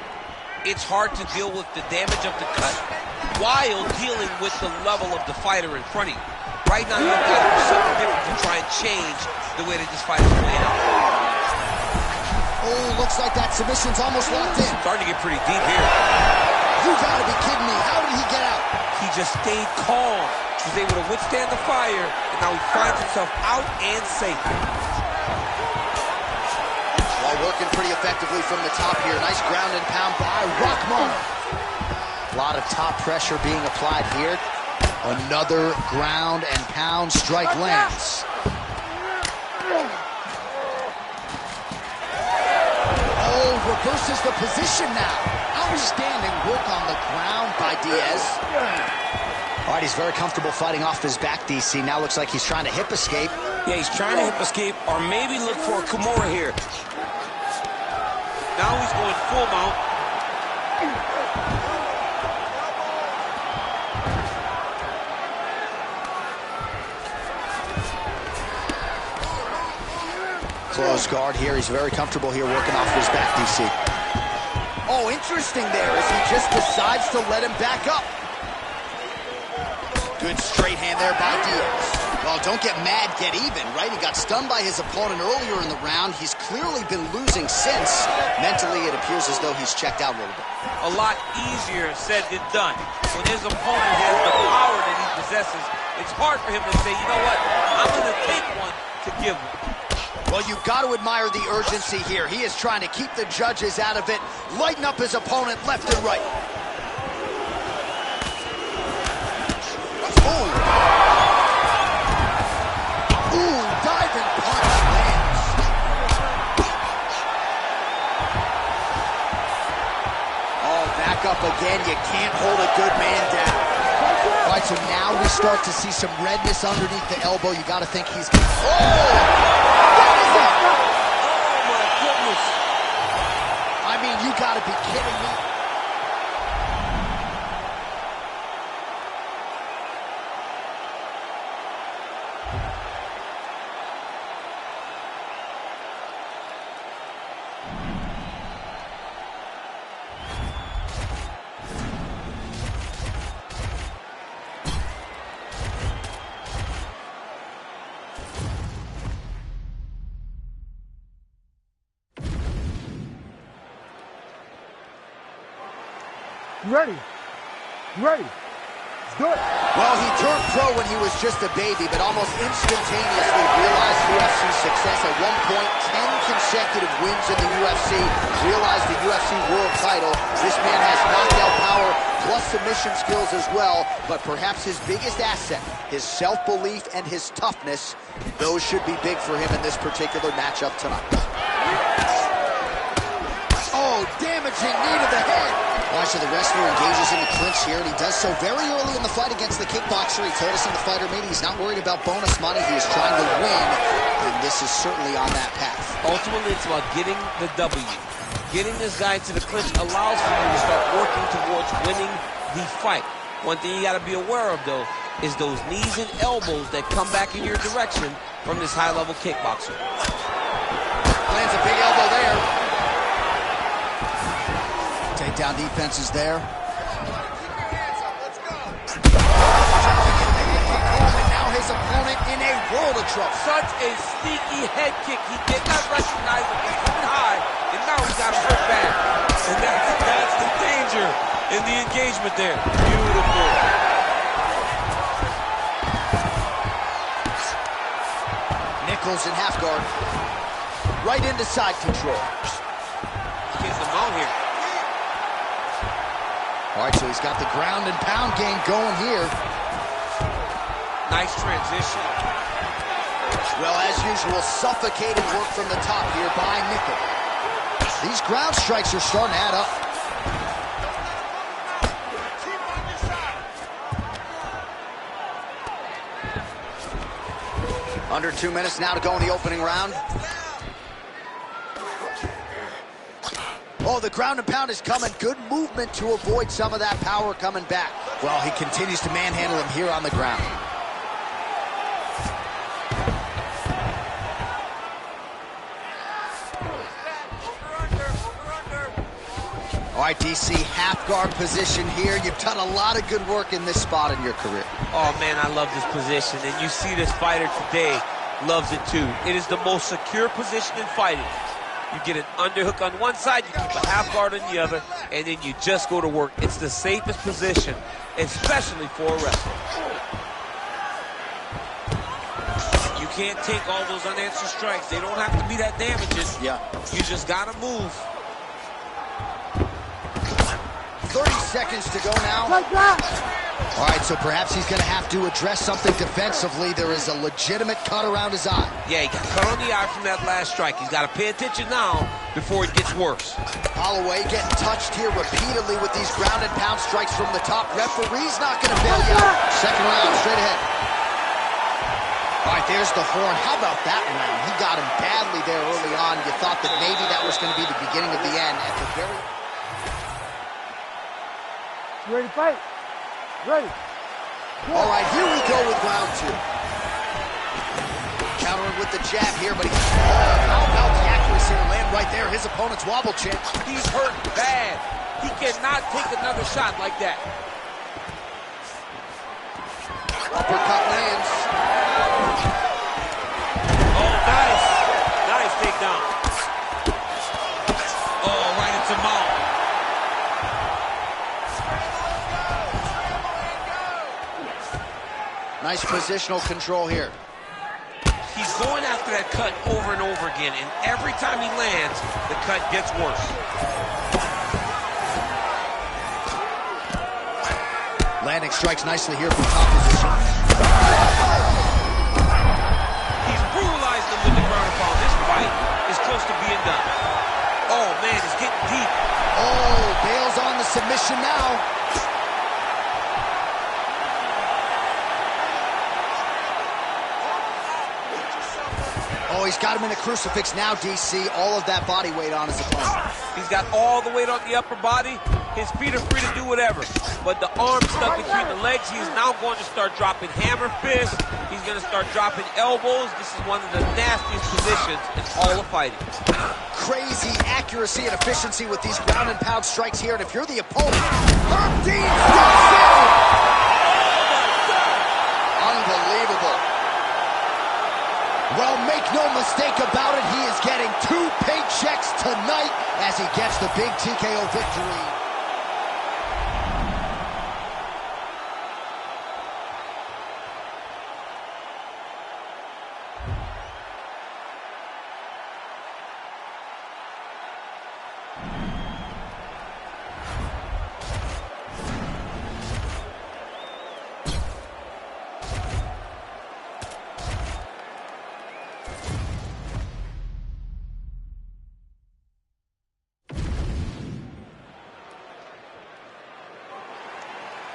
It's hard to deal with the damage of the cut while dealing with the level of the fighter in front of you. Right now, you've got to do something different to try and change the way that this fight is playing out. Oh, looks like that submission's almost locked in. Starting to get pretty deep here. You gotta be kidding me. How did he get out? He just stayed calm. He was able to withstand the fire, and now he finds himself out and safe. Well, working pretty effectively from the top here. Nice ground and pound by Rachmanov. A lot of top pressure being applied here. Another ground and pound strike lands. Oh, reverses the position now. Outstanding work on the ground by Diaz. All right, he's very comfortable fighting off his back, DC. Now looks like he's trying to hip escape. Yeah, he's trying to hip escape or maybe look for a Kimura here. Now he's going full mount. Close guard here. He's very comfortable here working off his back, DC. Oh, interesting there as he just decides to let him back up. Good straight hand there by Diaz. Well, don't get mad, get even, right? He got stunned by his opponent earlier in the round. He's clearly been losing since. Mentally, it appears as though he's checked out a little bit. A lot easier said than done. When his opponent has the power that he possesses, it's hard for him to say, you know what, I'm going to take one to give one. Well, you've got to admire the urgency here. He is trying to keep the judges out of it, lighten up his opponent left and right. Ooh. Ooh, diving punch lands. Oh, back up again. You can't hold a good man down. All right, so now we start to see some redness underneath the elbow. You got to think he's... Oh! Oh, my goodness. I mean, you gotta be kidding me. You ready? You ready? Let's do it. Well, he turned pro when he was just a baby, but almost instantaneously realized UFC success. At one point, 10 consecutive wins in the UFC, realized the UFC world title. This man has knockout power, plus submission skills as well, but perhaps his biggest asset, his self-belief and his toughness, those should be big for him in this particular matchup tonight. Oh, damaging knee to the head. Watch, so the wrestler engages in the clinch here, and he does so very early in the fight against the kickboxer. He told us in the fighter meeting he's not worried about bonus money. He is trying to win, and this is certainly on that path. Ultimately, it's about getting the W. Getting this guy to the clinch allows for you to start working towards winning the fight. One thing you got to be aware of, though, is those knees and elbows that come back in your direction from this high-level kickboxer. Lands a big elbow there. Takedown defense is there. And now his opponent in a world of trouble. Such a sneaky head kick. He did not recognize it. He's coming high, and now he got hurt back. And that's the danger in the engagement there. Beautiful. Nichols in half guard. Right into side control. Gets him out here. All right, so he's got the ground and pound game going here. Nice transition. Well, as usual, suffocating work from the top here by Nichols. These ground strikes are starting to add up. Under 2 minutes now to go in the opening round. Oh, the ground and pound is coming. Good movement to avoid some of that power coming back. Well, he continues to manhandle him here on the ground. All right, DC, half guard position here. You've done a lot of good work in this spot in your career. Oh, man, I love this position. And you see this fighter today loves it, too. It is the most secure position in fighting. You get an underhook on one side, you keep a half guard on the other, and then you just go to work. It's the safest position, especially for a wrestler. You can't take all those unanswered strikes. They don't have to be that damaging. Yeah. You just got to move. 30 seconds to go now. Like that. All right, so perhaps he's going to have to address something defensively. There is a legitimate cut around his eye. Yeah, he got cut on the eye from that last strike. He's got to pay attention now before it gets worse. Holloway getting touched here repeatedly with these ground and pound strikes from the top. Referee's not going to bail you out. Second round, straight ahead. All right, there's the horn. How about that round? He got him badly there early on. You thought that maybe that was going to be the beginning of the end at the very... You ready to fight? Ready. All right, here we go with round two. Countering with the jab here, but how about the accuracy to land right there? His opponent's wobble chin. He's hurt bad. He cannot take another shot like that. Uppercut lands. Oh, nice. Nice takedown. Oh, right into mouth. Nice positional control here. He's going after that cut over and over again, and every time he lands, the cut gets worse. Landing strikes nicely here from top position. He's brutalized him with the ground and pound. This fight is close to being done. Oh, man, it's getting deep. Oh, bails on the submission now. Oh, he's got him in a crucifix now, DC. All of that body weight on his opponent. He's got all the weight on the upper body. His feet are free to do whatever. But the arm stuck between the legs, he is now going to start dropping hammer fists. He's going to start dropping elbows. This is one of the nastiest positions in all of fighting. Crazy accuracy and efficiency with these ground and pound strikes here. And if you're the opponent, Herb Dean steps in. Unbelievable. Well, make no mistake about it, he is getting 2 paychecks tonight as he gets the big TKO victory.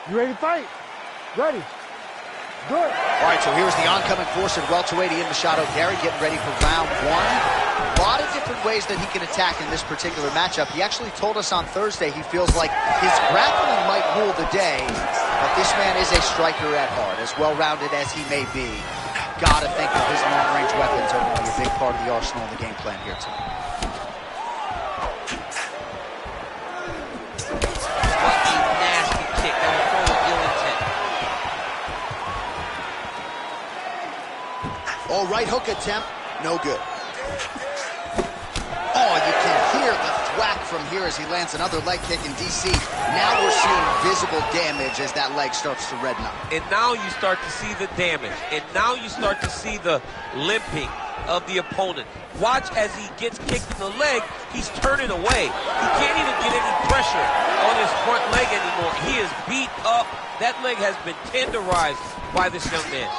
You ready to fight? Ready. Good. All right, so here's the oncoming force at welterweight, Ian Machado. Gary getting ready for round one. A lot of different ways that he can attack in this particular matchup. He actually told us on Thursday he feels like his grappling might rule the day, but this man is a striker at heart. As well-rounded as he may be, gotta think that his long-range weapons are going to be a big part of the arsenal in the game plan here tonight. Oh, right hook attempt, no good. Oh, you can hear hear the thwack from here as he lands another leg kick in DC. Now we're seeing visible damage as that leg starts to redden up. And now you start to see the damage. And now you start to see the limping of the opponent. Watch as he gets kicked in the leg, he's turning away. He can't even get any pressure on his front leg anymore. He is beat up. That leg has been tenderized by this young man.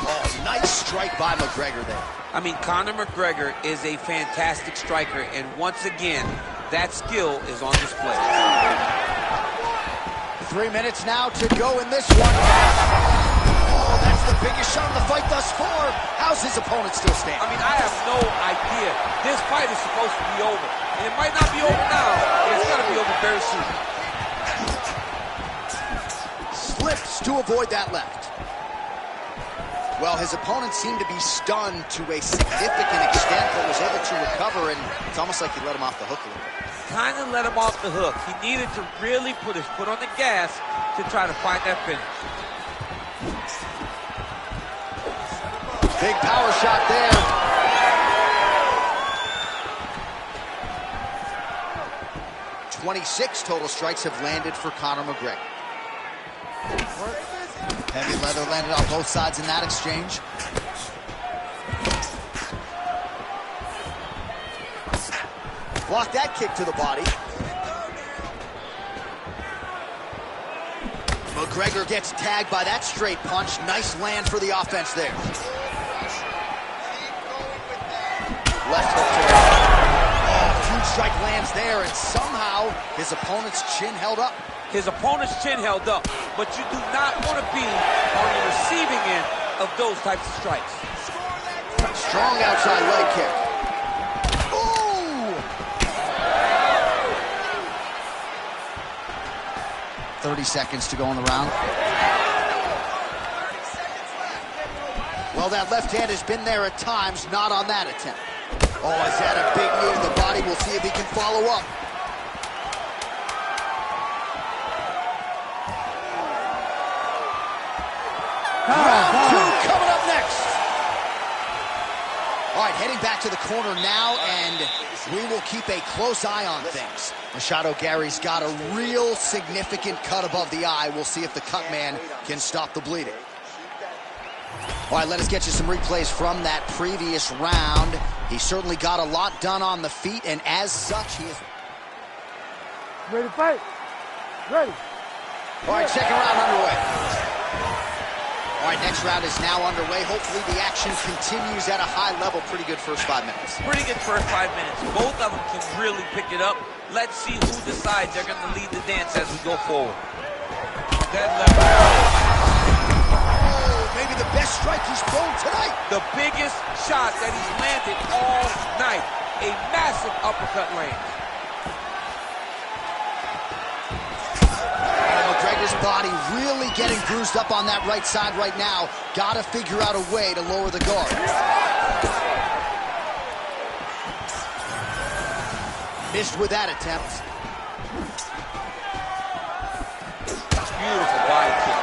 Oh, nice strike by McGregor there. I mean, Conor McGregor is a fantastic striker, and once again, that skill is on display. 3 minutes now to go in this one. Oh, that's the biggest shot of the fight thus far. How's his opponent still standing? I mean, I have no idea. This fight is supposed to be over, and it might not be over now, but it's going to be over very soon. Slips to avoid that left. Well, his opponent seemed to be stunned to a significant extent, but was able to recover, and it's almost like he let him off the hook a little bit. Kind of let him off the hook. He needed to really put his foot on the gas to try to find that finish. Big power shot there. .26 total strikes have landed for Conor McGregor. Heavy leather landed on both sides in that exchange. Blocked that kick to the body. McGregor gets tagged by that straight punch. Nice land for the offense there. Left hook to the body. Oh, huge strike lands there, and somehow his opponent's chin held up. His opponent's chin held up, but you do not want to be on the receiving end of those types of strikes. Strong outside leg kick. Ooh! 30 seconds to go in the round. Well, that left hand has been there at times, not on that attempt. Oh, is that a big knee to the body? We'll see if he can follow up. Round two coming up next. All right, heading back to the corner now, and we will keep a close eye on things. Machado Gary's got a real significant cut above the eye. We'll see if the cut man can stop the bleeding. All right, let us get you some replays from that previous round. He certainly got a lot done on the feet, and as such, he is... Ready to fight? Ready. All right, second round underway. All right, next round is now underway. Hopefully the action continues at a high level. Pretty good first 5 minutes. Pretty good first 5 minutes. Both of them can really pick it up. Let's see who decides they're going to lead the dance as we go forward. Dead left. Oh, maybe the best strike he's thrown tonight. The biggest shot that he's landed all night. A massive uppercut lands. McGregor's body really getting bruised up on that right side right now. Got to figure out a way to lower the guard. Missed with that attempt. Beautiful body kick.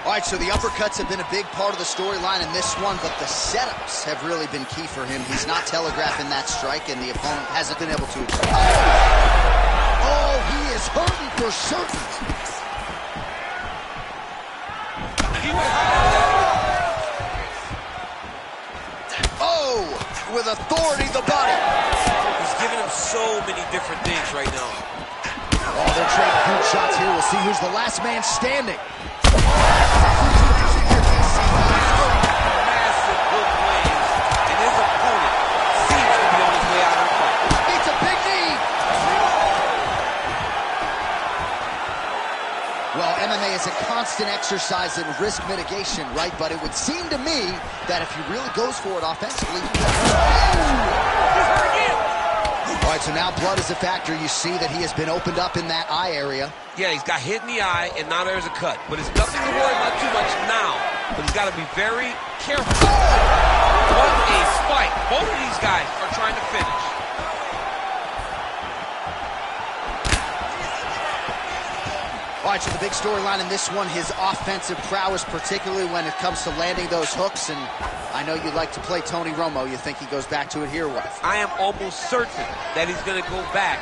All right, so the uppercuts have been a big part of the storyline in this one, but the setups have really been key for him. He's not telegraphing that strike, and the opponent hasn't been able to... Oh, he is hurting for certain. Oh, with authority, the body. He's giving him so many different things right now. Oh, they're trading huge shots here. We'll see who's the last man standing. Massive hook lands, and his opponent seems to be on his way out of the fight. It's a big knee. Well, MMA is a constant exercise in risk mitigation, right? But it would seem to me that if he really goes for it offensively, he can... He's hurt again. All right, so now blood is a factor. You see that he has been opened up in that eye area. Yeah, he's got hit in the eye, and now there's a cut. But it's nothing to worry about too much now. But he's got to be very careful. What a fight. Both of these guys are trying to finish. All right, so the big storyline in this one, his offensive prowess, particularly when it comes to landing those hooks. And I know you like to play Tony Romo. You think he goes back to it here, what? I am almost certain that he's going to go back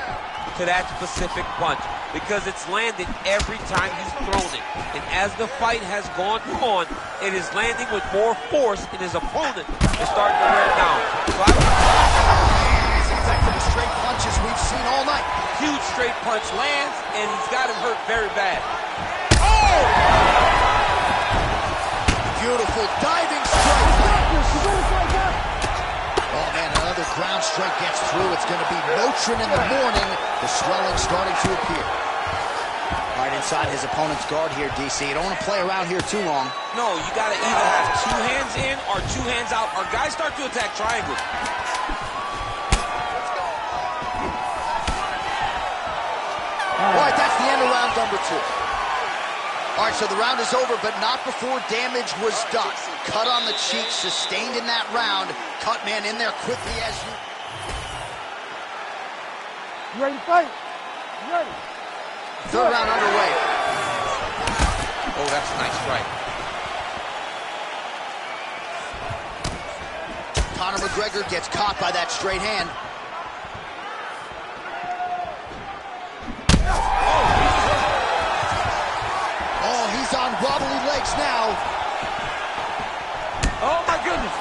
to that specific punch because it's landed every time he's thrown it. And as the fight has gone on, it is landing with more force, and his opponent is starting to wear down. So As effective as straight punches we've seen all night. huge straight punch lands, and he's got him hurt very bad. Oh! Beautiful diving strike. Oh, man, another ground strike gets through. It's going to be Motrin in the morning. The swelling starting to appear. Right inside his opponent's guard here, DC. You don't want to play around here too long. No, you got to either have 2 hands in or 2 hands out, or guys start to attack triangles. All right, that's the end of round number 2. All right, so the round is over, but not before damage was done. Cut on the cheek, sustained in that round. Cut man in there quickly as you... You ready to fight? You ready? Third round underway. Oh, that's a nice strike. Conor McGregor gets caught by that straight hand. Oh, he's on wobbly legs now. Oh, my goodness.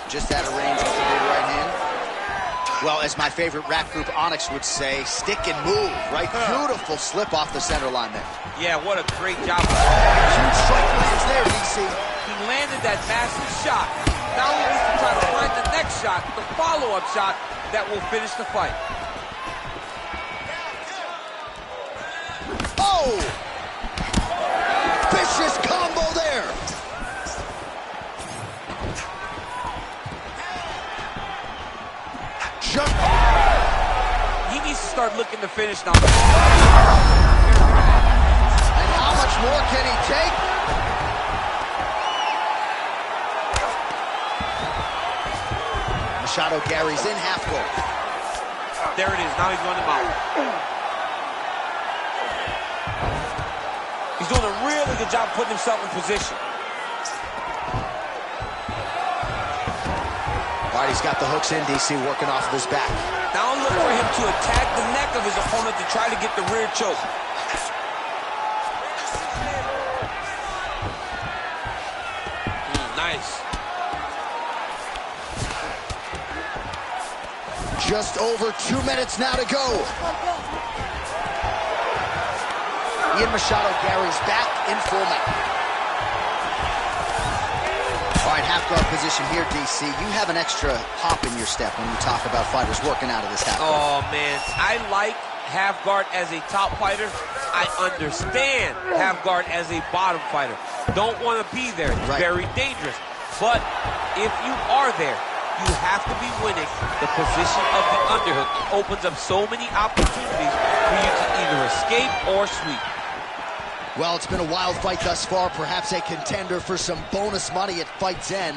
Just out of range with the big right hand. Well, as my favorite rap group Onyx would say, stick and move, right? Beautiful slip off the center line there. Yeah, what a great job. Huge strike lands there, DC. He landed that massive shot. Now he needs to try to find the next shot, the follow-up shot that will finish the fight. Oh! Vicious combo there. He needs to start looking to finish now. And how much more can he take? Machado Gary's in half guard. There it is. Now he's running him out. He's doing a really good job putting himself in position. All right, he's got the hooks in, DC, working off of his back. Now look for him to attack the neck of his opponent to try to get the rear choke. Nice. Just over 2 minutes now to go. Ian Machado Gary's back in full mount. All right, half guard position here, DC. You have an extra hop in your step when you talk about fighters working out of this half guard. Oh, man. I like half guard as a top fighter. I understand half guard as a bottom fighter. Don't want to be there. It's very dangerous. But if you are there, you have to be winning the position of the underhook. It opens up so many opportunities for you to either escape or sweep. Well, it's been a wild fight thus far. Perhaps a contender for some bonus money at fight's end.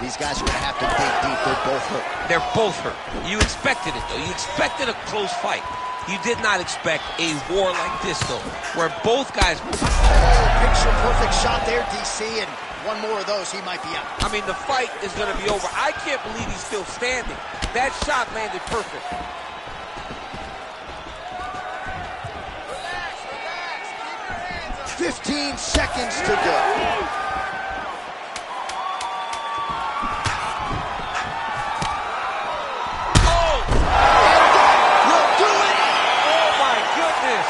These guys are going to have to dig deep. They're both hurt. They're both hurt. You expected it, though. You expected a close fight. You did not expect a war like this, though, where both guys... Picture-perfect shot there, DC, and one more of those, he might be out. I mean, the fight is going to be over. I can't believe he's still standing. That shot landed perfect. 15 seconds to go. Oh! Will do it! Oh, my goodness!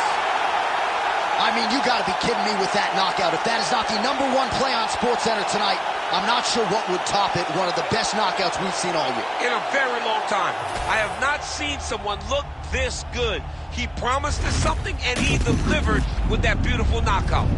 I mean, you gotta be kidding me with that knockout. If that is not the #1 play on SportsCenter tonight, I'm not sure what would top it. One of the best knockouts we've seen all year. In a very long time. I have not seen someone look this good. He promised us something, and he delivered with that beautiful knockout.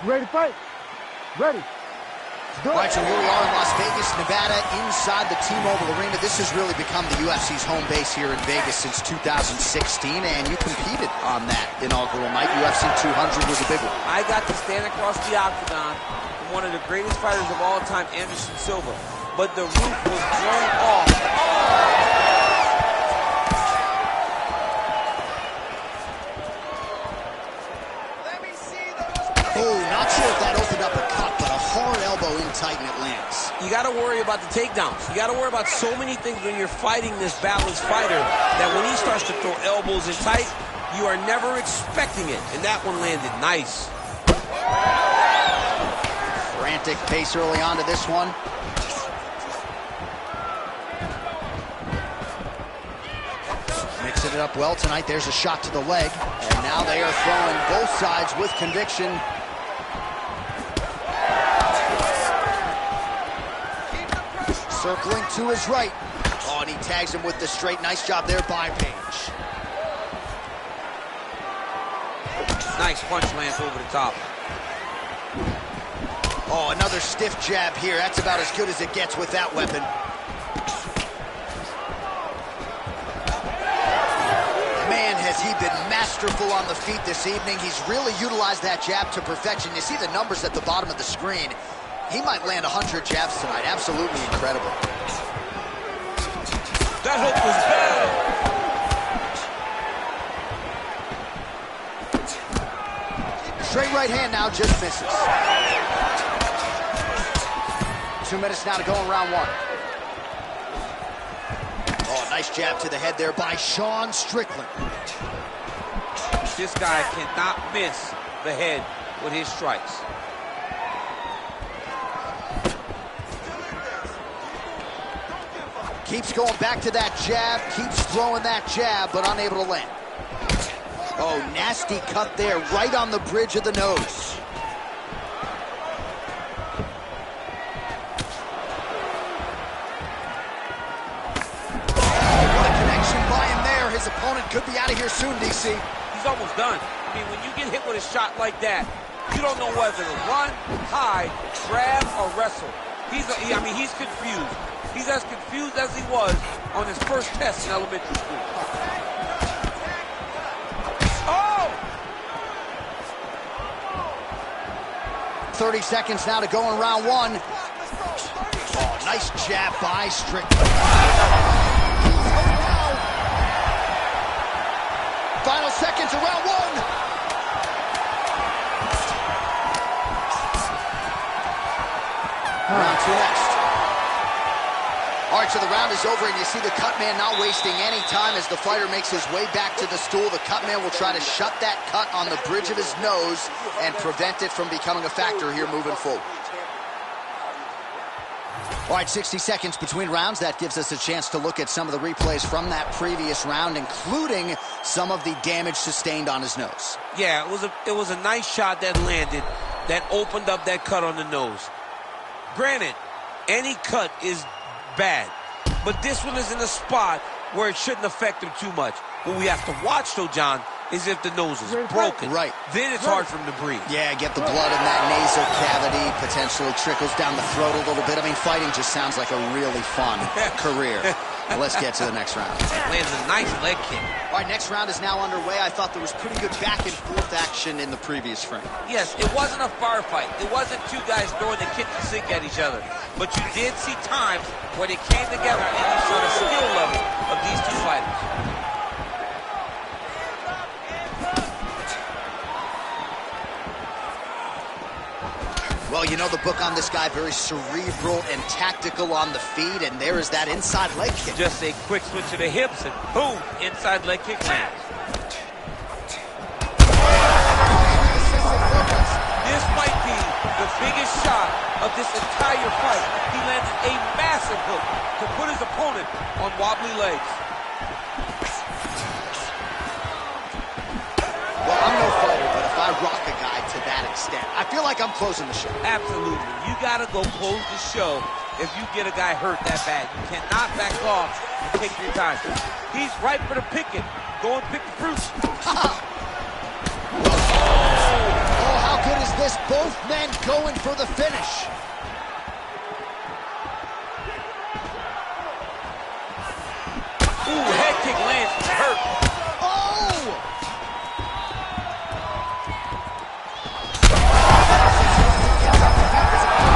You ready to fight? Ready. All right, so here we are in Las Vegas, Nevada, inside the T-Mobile Arena. This has really become the UFC's home base here in Vegas since 2016, and you competed on that inaugural night. UFC 200 was a big one. I got to stand across the octagon from one of the greatest fighters of all time, Anderson Silva, but the roof was blown off. Oh, not sure if that opened up a cut, but a hard elbow in tight and it lands. You got to worry about the takedowns. You got to worry about so many things when you're fighting this balanced fighter that when he starts to throw elbows in tight, you are never expecting it. And that one landed nice. Frantic pace early on to this one. Mixing it up well tonight. There's a shot to the leg. And now they are throwing both sides with conviction. Circling to his right. Oh, and he tags him with the straight. Nice job there by Page. Nice punch lands over the top. Oh, another stiff jab here. That's about as good as it gets with that weapon. Man, has he been masterful on the feet this evening. He's really utilized that jab to perfection. You see the numbers at the bottom of the screen. He might land 100 jabs tonight. Absolutely incredible. That hook was bad. Straight right hand now, just misses. 2 minutes now to go in round one. Oh, nice jab to the head there by Sean Strickland. This guy cannot miss the head with his strikes. Keeps going back to that jab, keeps throwing that jab, but unable to land. Oh, nasty cut there, right on the bridge of the nose. Oh, what a connection by him there. His opponent could be out of here soon, DC. He's almost done. I mean, when you get hit with a shot like that, you don't know whether to run, hide, grab, or wrestle. He's confused. He's as confused as he was on his first test in elementary school. Oh! 30 seconds now to go in round one. Oh, nice jab by Strickland. Final seconds of round one. Round two next. All right, so the round is over, and you see the cut man not wasting any time as the fighter makes his way back to the stool. The cut man will try to shut that cut on the bridge of his nose and prevent it from becoming a factor here moving forward. All right, 60 seconds between rounds. That gives us a chance to look at some of the replays from that previous round, including some of the damage sustained on his nose. Yeah, it was a nice shot that landed that opened up that cut on the nose. Granted, any cut is bad, but this one is in a spot where it shouldn't affect him too much. What we have to watch, though, John, is if the nose is broken. Right. Then it's hard for him to breathe. Yeah, get the blood in that nasal cavity, potentially trickles down the throat a little bit. I mean, fighting just sounds like a really fun career. Well, let's get to the next round. Lands a nice leg kick. All right, next round is now underway. I thought there was pretty good back and forth action in the previous frame. Yes, it wasn't a firefight. It wasn't two guys throwing the kitchen sink at each other. But you did see times where they came together and you saw the skill level of these two fighters. Well, you know the book on this guy, very cerebral and tactical on the feet, and there is that inside leg kick. Just a quick switch of the hips, and boom, inside leg kick lands. This might be the biggest shot of this entire fight. He landed a massive hook to put his opponent on wobbly legs. Well, I'm no fighter, but if I rock a guy to that extent, I feel like I'm closing the show. Absolutely. You got to go close the show if you get a guy hurt that bad. You cannot back off and take your time. He's ripe for the picking. Go and pick the fruit. Oh, how good is this? Both men going for the finish. Ooh, head kick lands. Hurt. Oh!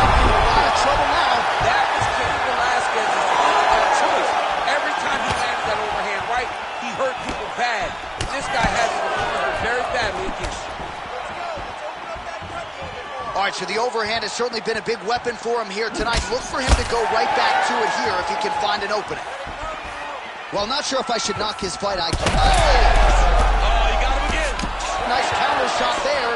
In a lot of trouble now. That was Cain Velasquez's choice. Every time he lands that overhand right, he hurt people bad. This guy has it hurt very badly again. All right, so the overhand has certainly been a big weapon for him here tonight. Look for him to go right back to it here if he can find an opening. Well, not sure if I should knock his fight IQ. Oh, Oh, you got him again. nice counter shot there.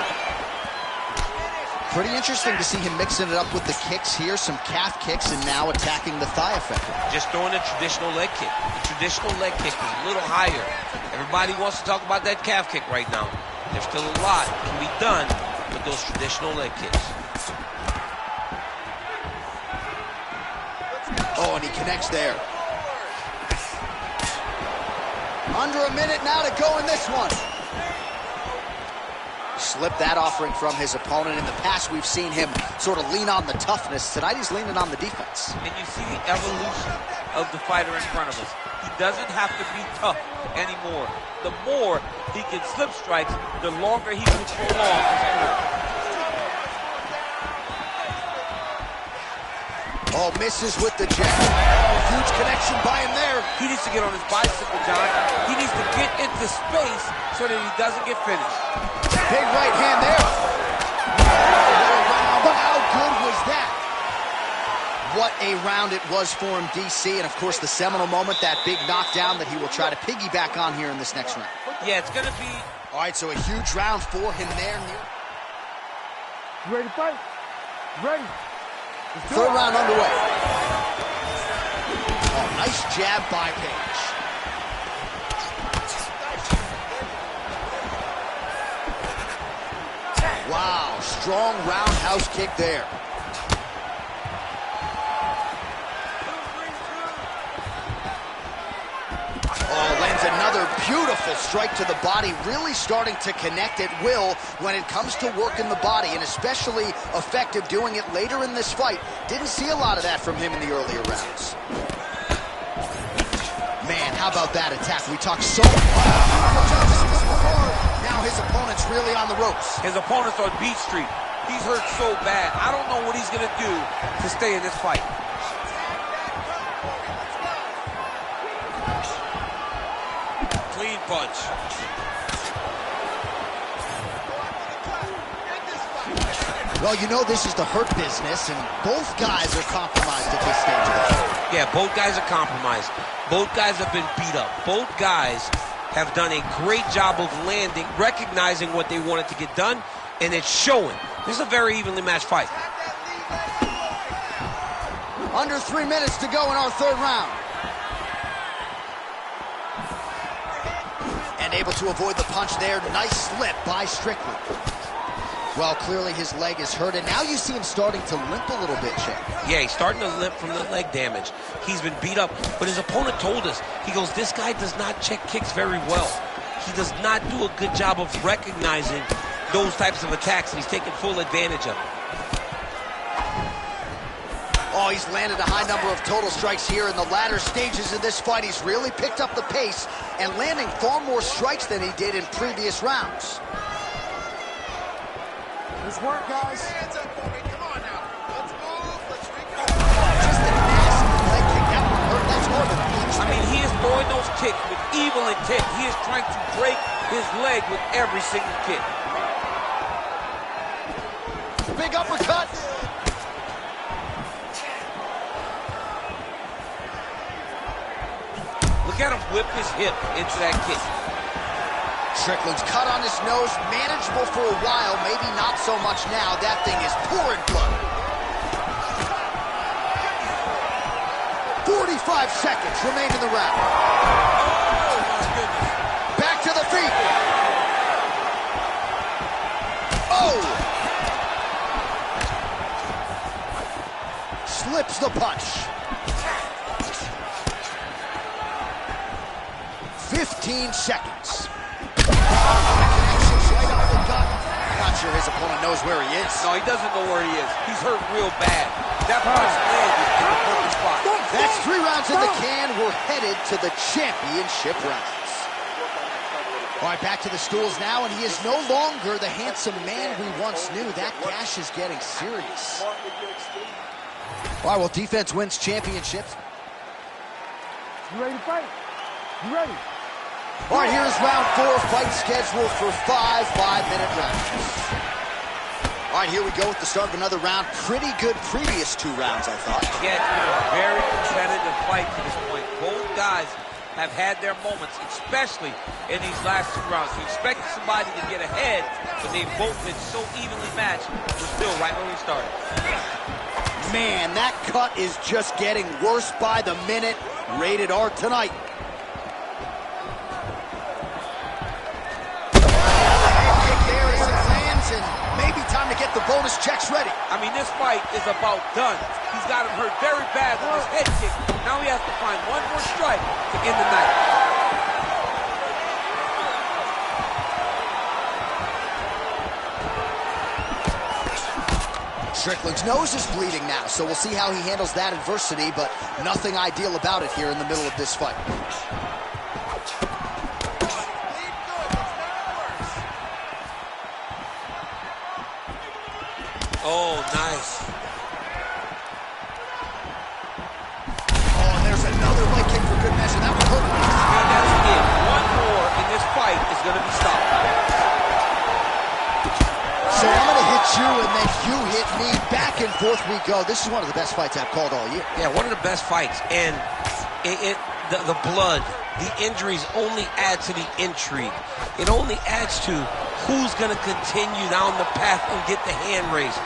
Pretty interesting to see him mixing it up with the kicks here, some calf kicks, and now attacking the thigh effectively. Just throwing a traditional leg kick. The traditional leg kick is a little higher. Everybody wants to talk about that calf kick right now. There's still a lot that can be done with those traditional leg kicks. Oh, and he connects there. Under a minute now to go in this one. Slipped that offering from his opponent. In the past, we've seen him sort of lean on the toughness. Tonight, he's leaning on the defense. And you see the evolution of the fighter in front of us. He doesn't have to be tough anymore. The more he can slip strikes, the longer he can prolong his career. Oh, misses with the jab. Huge connection by him there. He needs to get on his bicycle, John. He needs to get into space so that he doesn't get finished. Big right hand there. How good was that? What a round it was for him, DC. And, of course, the seminal moment, that big knockdown that he will try to piggyback on here in this next round. Yeah, it's going to be... All right, so a huge round for him there. You ready to fight? Ready. Third round underway. Oh, nice jab by Page. Wow, strong roundhouse kick there. Oh, lands another beautiful strike to the body, really starting to connect at will when it comes to working the body, and especially effective doing it later in this fight. Didn't see a lot of that from him in the earlier rounds. Man, how about that attack? We talked so much. Now his opponent's really on the ropes. His opponent's on Beat Street. He's hurt so bad. I don't know what he's going to do to stay in this fight. Clean punch. Well, you know this is the hurt business, and both guys are compromised at this stage of the fight. Yeah, both guys are compromised. Both guys have been beat up. Both guys have done a great job of landing, recognizing what they wanted to get done, and it's showing. This is a very evenly matched fight. Under 3 minutes to go in our third round. And able to avoid the punch there. Nice slip by Strickland. Well, clearly his leg is hurt, and now you see him starting to limp a little bit, Chip. Yeah, he's starting to limp from the leg damage. He's been beat up, but his opponent told us, he goes, this guy does not check kicks very well. He does not do a good job of recognizing those types of attacks, and he's taking full advantage of it. Oh, he's landed a high number of total strikes here in the latter stages of this fight. He's really picked up the pace and landing far more strikes than he did in previous rounds. Let's work, guys. Hands up for me. Come on now. Let's move. Let's recover. Just a nasty leg kick. That one hurt. That's more than a I mean, he is throwing those kicks with evil intent. He is trying to break his leg with every single kick. big uppercut. Look at him whip his hip into that kick. Strickland's cut on his nose, manageable for a while, maybe not so much now. That thing is pouring blood. 45 seconds remain in the round. Oh, my goodness. Back to the feet. Oh! Slips the punch. 15 seconds. Connections right off the gut. Got sure his opponent knows where he is. No, he doesn't know where he is. He's hurt real bad. That punch landed in the perfect spot. That's 3 rounds in the can. We're headed to the championship rounds. All right, back to the stools now, and he is no longer the handsome man we once knew. That gash is getting serious. All right, well, defense wins championships. You ready to fight? You ready? All right, here's round 4, fight scheduled for 5 5-minute rounds. All right, here we go with the start of another round. Pretty good previous 2 rounds, I thought. Yeah, it's been a very competitive fight to this point. Both guys have had their moments, especially in these last 2 rounds. We expected somebody to get ahead, but they've both been so evenly matched. We're still right where we started. Man, that cut is just getting worse by the minute. Rated R tonight. Maybe time to get the bonus checks ready. I mean, this fight is about done. He's got him hurt very bad with his head kick. Now he has to find one more strike to end the night. Strickland's nose is bleeding now, so we'll see how he handles that adversity, but nothing ideal about it here in the middle of this fight. Oh, nice. Oh, and there's another leg kick for good measure. That one hurt. And that's it. One more, and this fight is going to be stopped. So I'm going to hit you, and then you hit me. Back and forth we go. This is one of the best fights I've called all year. Yeah, one of the best fights. And the blood, the injuries only add to the intrigue. It only adds to who's going to continue down the path and get the hand raised.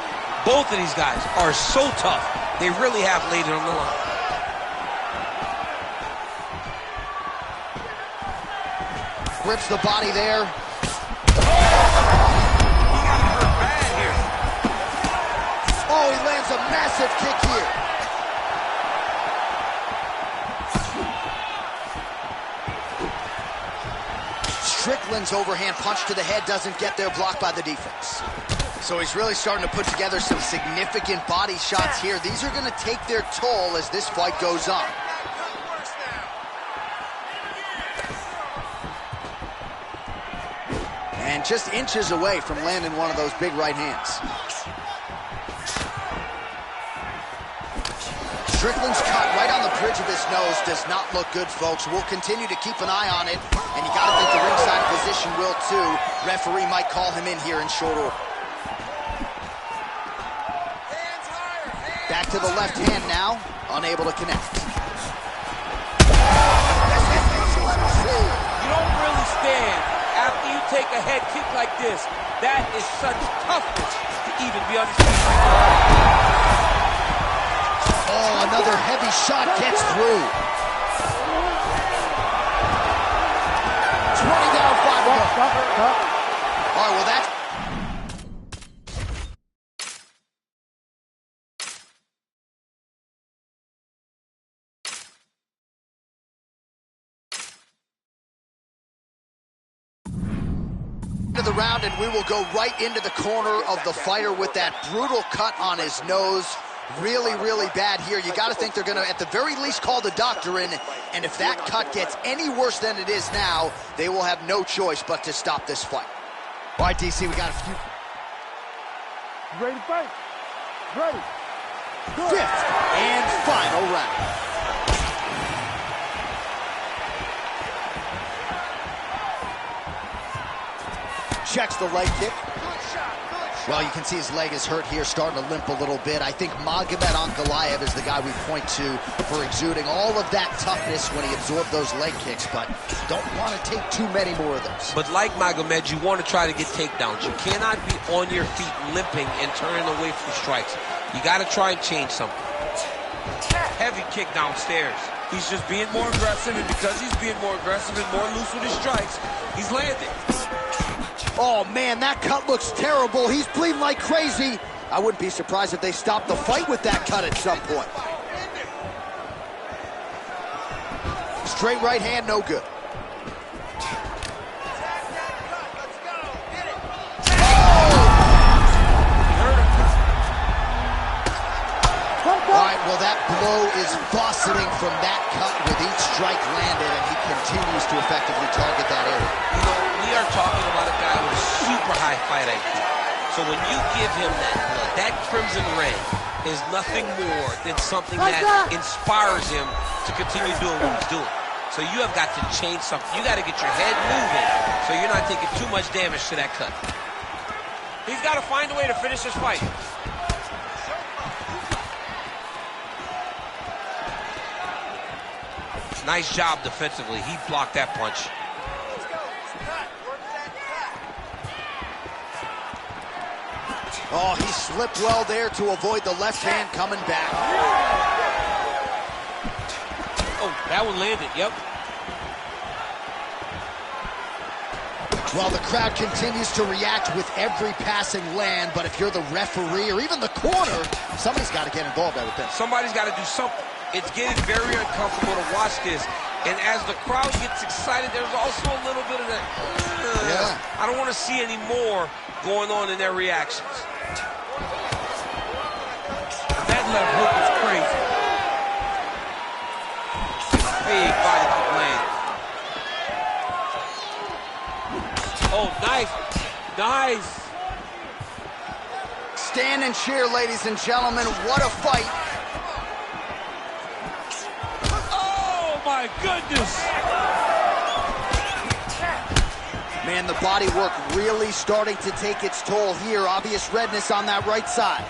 Both of these guys are so tough. They really have laid it on the line. Rips the body there. Oh, he lands a massive kick here. Strickland's overhand punch to the head doesn't get there, blocked by the defense. So he's really starting to put together some significant body shots here. These are going to take their toll as this fight goes on. And just inches away from landing one of those big right hands. Strickland's cut right on the bridge of his nose does not look good, folks. We'll continue to keep an eye on it, and you gotta think the ringside position will too. Referee might call him in here in short order. Back to the left hand now, unable to connect. You don't really stand after you take a head kick like this. That is such toughness to even be on the stage. Oh, another heavy shot gets through. 20 down, 5 to go. All right, well, that's... the round, and we will go right into the corner of the fighter with that brutal cut on his nose. Really, really bad here. You got to think they're going to, at the very least, call the doctor in, and if that cut gets any worse than it is now, they will have no choice but to stop this fight. All right, DC, we got a few. You ready to fight? Ready. Good. 5th and final round. Checks the leg kick. Well, you can see his leg is hurt here, starting to limp a little bit. I think Magomed Ankalaev is the guy we point to for exuding all of that toughness when he absorbed those leg kicks, but don't want to take too many more of those. But like Magomed, you want to try to get takedowns. You cannot be on your feet limping and turning away from strikes. You got to try and change something. Heavy kick downstairs. He's just being more aggressive, and because he's being more aggressive and more loose with his strikes, he's landing. Oh, man, that cut looks terrible. He's bleeding like crazy. I wouldn't be surprised if they stopped the fight with that cut at some point. Straight right hand, no good. Oh, Well, that blow is bussing from that cut with each strike landed, and he continues to effectively target that area. You know, we are talking about a guy with a super high fight IQ. So when you give him that blood, that crimson red is nothing more than something that inspires him to continue doing what he's doing. So you have got to change something. You got to get your head moving so you're not taking too much damage to that cut. He's got to find a way to finish this fight. Nice job defensively. He blocked that punch. Oh, he slipped well there to avoid the left hand coming back. Oh, that one landed, yep. Well, the crowd continues to react with every passing land, but if you're the referee or even the corner, somebody's got to get involved, I would think. Somebody's got to do something. It's getting very uncomfortable to watch this. And as the crowd gets excited, there's also a little bit of that, I don't want to see any more going on in their reactions. That left hook was crazy. Big body kick land. Oh, nice. Nice. Stand and cheer, ladies and gentlemen. What a fight. Oh, my goodness. Man, the body work really starting to take its toll here. Obvious redness on that right side.